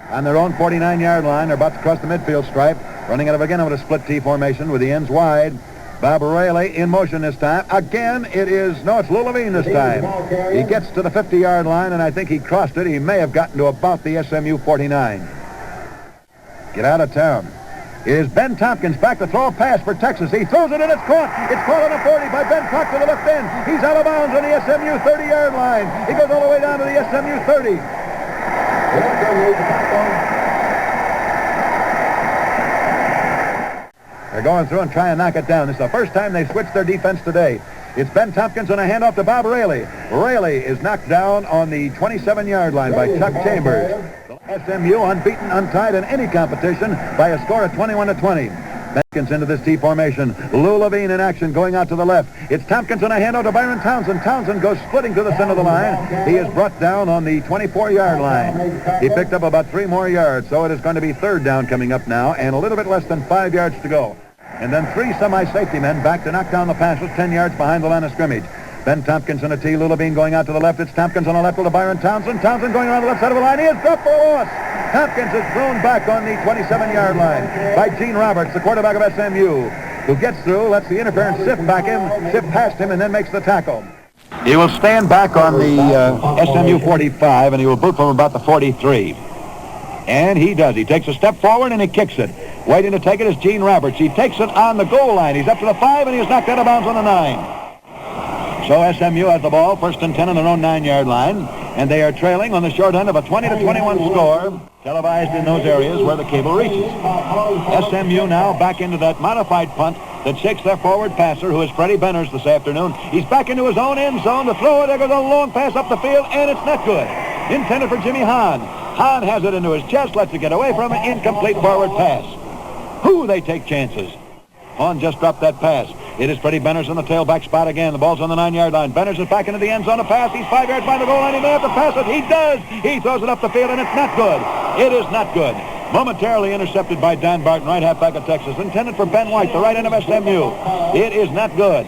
Speaker 1: On their own 49-yard line, they're about to cross the midfield stripe, running out of again with a split T formation with the ends wide. Bob Raley in motion this time. Again, it's Lou Levine this time. He gets to the 50-yard line, and I think he crossed it. He may have gotten to about the SMU 49. Get out of town. It is Ben Tompkins back to throw a pass for Texas. He throws it, and it's caught. It's caught on the 40 by Ben Proctor to the left end. He's out of bounds on the SMU 30-yard line. He goes all the way down to the SMU 30. They're going through and trying to knock it down. This is the first time they've switched their defense today. It's Ben Tompkins on a handoff to Bob Raley. Raley is knocked down on the 27-yard line by Chuck Chambers. SMU unbeaten, untied in any competition by a score of 21-20. Tompkins into this T formation. Lou Levine in action going out to the left. It's Tompkins on a handoff to Byron Townsend. Townsend goes splitting to the center of the line. He is brought down on the 24-yard line. He picked up about 3 more yards, so it is going to be third down coming up now, and a little bit less than 5 yards to go. And then 3 semi-safety men back to knock down the passes 10 yards behind the line of scrimmage. Ben Tompkins on a T. Lou Levine going out to the left. It's Tompkins on the left to Byron Townsend. Townsend going around the left side of the line. He is dropped for a loss. Tompkins is thrown back on the 27-yard line by Gene Roberts, the quarterback of SMU, who gets through, lets the interference sift past him, and then makes the tackle. He will stand back on the SMU 45, and he will boot from about the 43. And he does. He takes a step forward, and he kicks it. Waiting to take it is Gene Roberts. He takes it on the goal line. He's up to the 5, and he is knocked out of bounds on the 9. So SMU has the ball, first and 10 on their own 9-yard line, and they are trailing on the short end of a 20-21 score, televised in those areas where the cable reaches. SMU now back into that modified punt that shakes their forward passer, who is Freddie Benners this afternoon. He's back into his own end zone to throw it. There goes a long pass up the field, and it's not good. Intended for Jimmy Hahn. Hahn has it into his chest, lets it get away from an incomplete forward pass. They take chances. Hahn just dropped that pass. It is Freddie Benners in the tailback spot again. The ball's on the 9-yard line. Benners is back into the end zone to pass. He's 5 yards by the goal line. He may have to pass it. He does. He throws it up the field, and it's not good. It is not good. Momentarily intercepted by Don Barton, right halfback of Texas. Intended for Ben White, the right end of SMU. It is not good.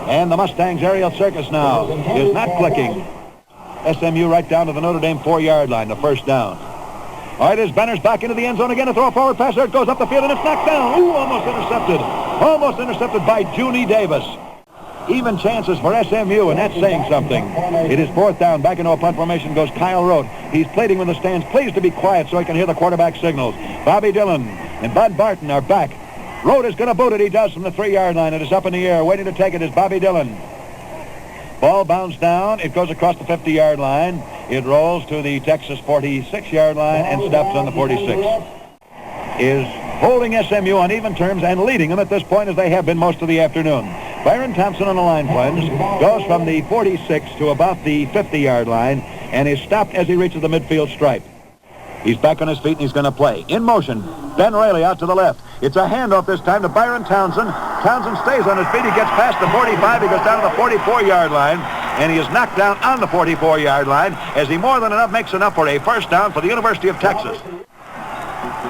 Speaker 1: And the Mustangs' aerial circus now is not clicking. SMU right down to the Notre Dame 4-yard line, the first down. All right, as Benners back into the end zone again to throw a forward pass. There it goes up the field, and it's knocked down. Almost intercepted. Almost intercepted by Junie Davis. Even chances for SMU, and that's saying something. It is 4th down. Back into a punt formation goes Kyle Rote. He's pleading with the stands. Please to be quiet so he can hear the quarterback signals. Bobby Dillon and Bud Barton are back. Rote is going to boot it. He does from the 3-yard line. It is up in the air. Waiting to take it is Bobby Dillon. Ball bounds down. It goes across the 50-yard line. It rolls to the Texas 46-yard line and stops on the 46. Is holding SMU on even terms and leading them at this point as they have been most of the afternoon. Byron Thompson on the line plunge goes from the 46 to about the 50-yard line and is stopped as he reaches the midfield stripe. He's back on his feet and he's going to play. In motion, Ben Raley out to the left. It's a handoff this time to Byron Townsend. Townsend stays on his feet. He gets past the 45. He goes down to the 44-yard line, and he is knocked down on the 44-yard line as he more than enough makes enough for a first down for the University of Texas.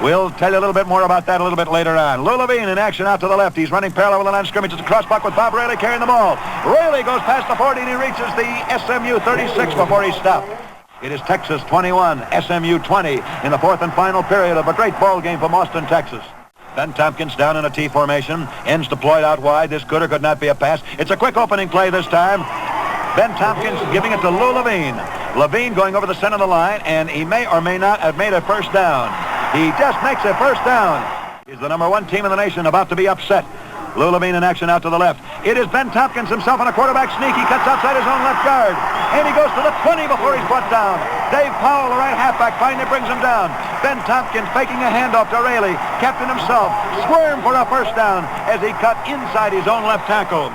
Speaker 1: We'll tell you a little bit more about that a little bit later on. Lou Levine in action out to the left. He's running parallel with the line of scrimmage. It's a crossbuck with Bob Rayleigh carrying the ball. Rayleigh goes past the 40 and he reaches the SMU 36 before he stopped. It is Texas 21, SMU 20 in the fourth and final period of a great ball game from Austin, Texas. Ben Tompkins down in a T formation. Ends deployed out wide. This could or could not be a pass. It's a quick opening play this time. Ben Tompkins giving it to Lou Levine. Levine going over the center of the line, and he may or may not have made a first down. He just makes a first down. He's the number one team in the nation about to be upset. Lou Levine in action out to the left. It is Ben Tompkins himself on a quarterback sneak. He cuts outside his own left guard. And he goes to the 20 before he's brought down. Dave Powell, the right halfback, finally brings him down. Ben Tompkins faking a handoff to Rayleigh. Captain himself squirmed for a first down as he cut inside his own left tackle.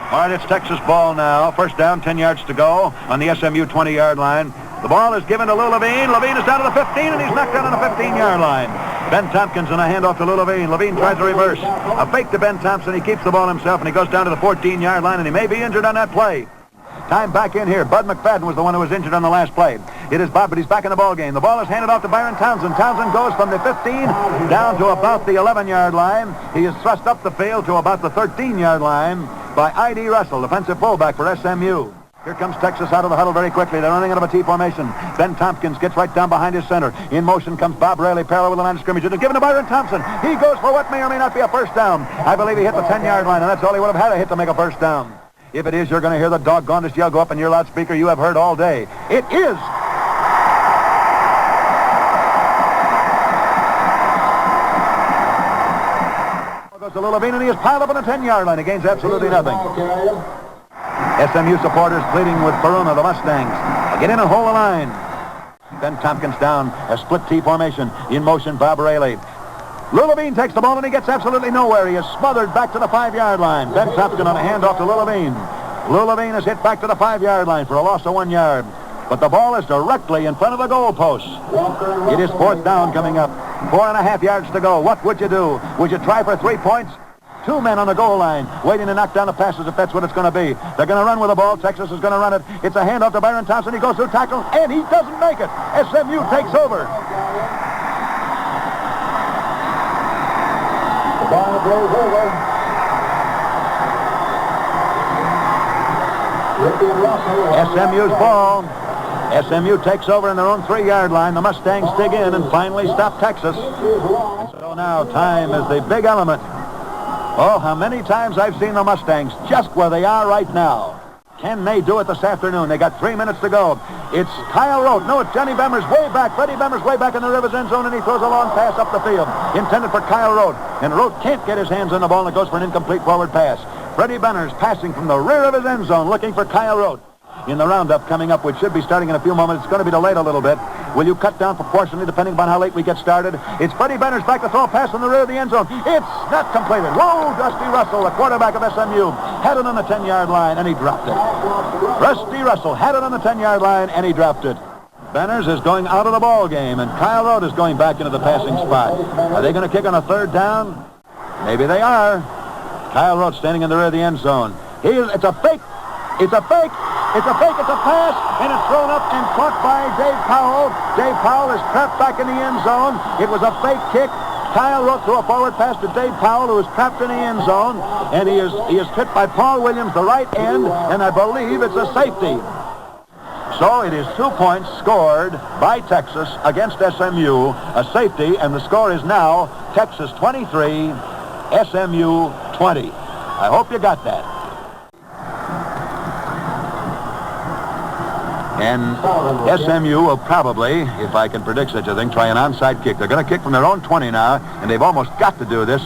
Speaker 1: All right, it's Texas ball now. First down, 10 yards to go on the SMU 20-yard line. The ball is given to Lou Levine. Levine is down to the 15, and he's knocked down on the 15-yard line. Ben Tompkins in a handoff to Lou Levine. Levine tries to reverse. A fake to Ben Thompson. He keeps the ball himself, and he goes down to the 14-yard line, and he may be injured on that play. Time back in here. Bud McFadden was the one who was injured on the last play. It is Bob, but he's back in the ball game. The ball is handed off to Byron Townsend. Townsend goes from the 15 down to about the 11-yard line. He is thrust up the field to about the 13-yard line by I.D. Russell, defensive fullback for SMU. Here comes Texas out of the huddle very quickly. They're running out of a T formation. Ben Tompkins gets right down behind his center. In motion comes Bob Rayleigh, parallel with the line of scrimmage. It is given to Byron Thompson. He goes for what may or may not be a first down. I believe he hit the 10-yard line, and that's all he would have had to hit to make a first down. If it is, you're going to hear the doggonest yell go up in your loudspeaker you have heard all day. It is. Goes to Lou Levine, and he is piled up on the 10-yard line. He gains absolutely nothing. SMU supporters pleading with Peruna, the Mustangs. Get in and hold the line. Ben Tompkins down, a split T formation. In motion, Bob Rayleigh. Lou Levine takes the ball, and he gets absolutely nowhere. He is smothered back to the 5-yard line. Ben Tompkins on a handoff to Lou Levine. Lou Levine is hit back to the 5-yard line for a loss of 1 yard. But the ball is directly in front of the goal post. It is fourth down coming up. 4.5 yards to go. What would you do? Would you try for 3 points? 2 men on the goal line waiting to knock down the passes if that's what it's going to be. They're going to run with the ball. Texas is going to run it. It's a handoff to Byron Thompson. He goes through tackle, and he doesn't make it. SMU takes over.
Speaker 4: The ball goes over.
Speaker 1: SMU's ball. SMU takes over in their own 3-yard line. The Mustangs dig in and finally stop Texas. So now time is the big element. Oh, how many times I've seen the Mustangs just where they are right now. Can they do it this afternoon? They got 3 minutes to go. It's Kyle Rote. No, it's Johnny Bemmer's way back. Freddie Bemmer's way back in the Rivers end zone, and he throws a long pass up the field, intended for Kyle Rote. And Rote can't get his hands on the ball, and it goes for an incomplete forward pass. Freddie Bemmer's passing from the rear of his end zone, looking for Kyle Rote. In the roundup coming up, which should be starting in a few moments, it's going to be delayed a little bit. Will you cut down proportionally depending upon how late we get started? It's Freddie Benner's back to throw a pass in the rear of the end zone. It's not completed. Whoa, Rusty Russell, the quarterback of SMU, had it on the 10-yard line, and he dropped it. Rusty Russell had it on the 10-yard line, and he dropped it. Benners is going out of the ball game, and Kyle Rote is going back into the passing spot. Are they going to kick on a third down? Maybe they are. Kyle Rote standing in the rear of the end zone. It's a fake. It's a fake. It's a fake. It's a pass, and it's thrown up and caught by Dave Powell. Dave Powell is trapped back in the end zone. It was a fake kick. Kyle Rote threw a forward pass to Dave Powell, who is trapped in the end zone, and he is hit by Paul Williams, the right end, and I believe it's a safety. So it is 2 points scored by Texas against SMU, a safety, and the score is now Texas 23, SMU 20. I hope you got that. And SMU will probably, if I can predict such a thing, try an onside kick. They're going to kick from their own 20 now, and they've almost got to do this.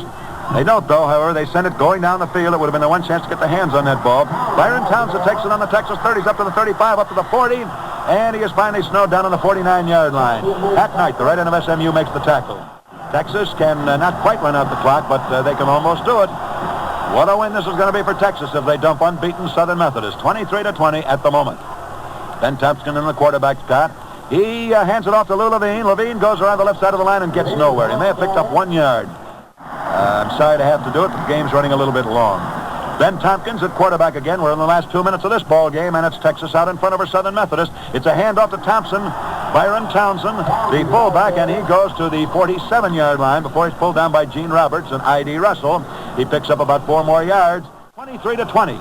Speaker 1: They don't, though. However, they send it going down the field. It would have been the one chance to get their hands on that ball. Byron Townsend takes it on the Texas 30s up to the 35, up to the 40, and he is finally snowed down on the 49-yard line. At night, the right end of SMU makes the tackle. Texas can not quite run out the clock, but they can almost do it. What a win this is going to be for Texas if they dump unbeaten Southern Methodist. 23-20 at the moment. Ben Tompkins in the quarterback spot. He hands it off to Lou Levine. Levine goes around the left side of the line and gets nowhere. He may have picked up 1 yard. I'm sorry to have to do it, but the game's running a little bit long. Ben Tompkins at quarterback again. We're in the last 2 minutes of this ball game, and it's Texas out in front over Southern Methodist. It's a handoff to Thompson. Byron Townsend, the fullback, and he goes to the 47-yard line before he's pulled down by Gene Roberts and I.D. Russell. He picks up about 4 more yards. 23-20.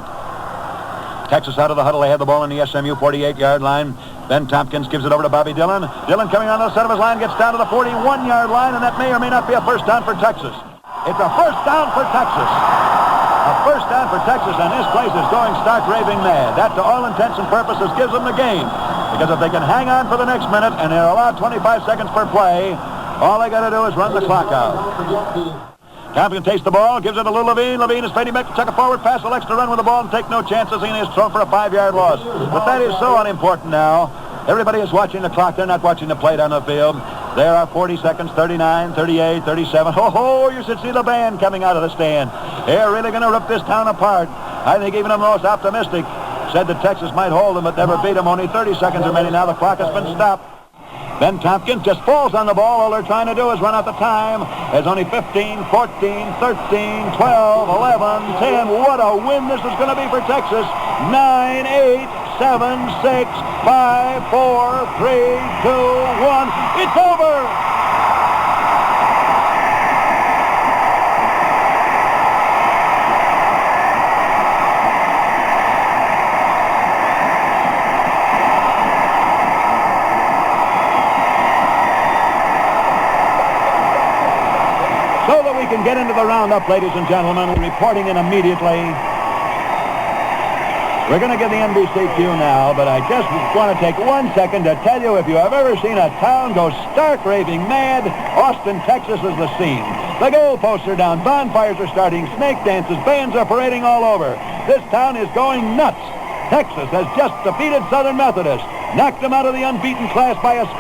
Speaker 1: Texas out of the huddle. They have the ball in the SMU 48-yard line. Ben Tompkins gives it over to Bobby Dillon. Dillon coming on the center of his line, gets down to the 41-yard line, and that may or may not be a first down for Texas. It's a first down for Texas. A first down for Texas, and this place is going stark raving mad. That, to all intents and purposes, gives them the game. Because if they can hang on for the next minute and they're allowed 25 seconds per play, all they got to do is run the clock out. Tompkins takes the ball, gives it to Lou Levine. Levine is fading back to check a forward pass, elects to run with the ball and take no chances, and he is thrown for a 5-yard loss. But that is so unimportant now. Everybody is watching the clock. They're not watching the play down the field. There are 40 seconds, 39, 38, 37. Ho-ho, you should see the band coming out of the stand. They're really going to rip this town apart. I think even the most optimistic said that Texas might hold them but never beat them. Only 30 seconds remaining now. The clock has been stopped. Ben Tompkins just falls on the ball. All they're trying to do is run out the time. There's only 15, 14, 13, 12, 11, 10. What a win this is going to be for Texas. 9, 8, 7, 6, 5, 4, 3, 2, 1. It's over. So that we can get into the roundup, ladies and gentlemen, reporting in immediately. We're going to get the NBC cue now, but I just want to take 1 second to tell you, if you have ever seen a town go stark raving mad, Austin, Texas is the scene. The goalposts are down, bonfires are starting, snake dances, bands are parading all over. This town is going nuts. Texas has just defeated Southern Methodist, knocked them out of the unbeaten class by a score.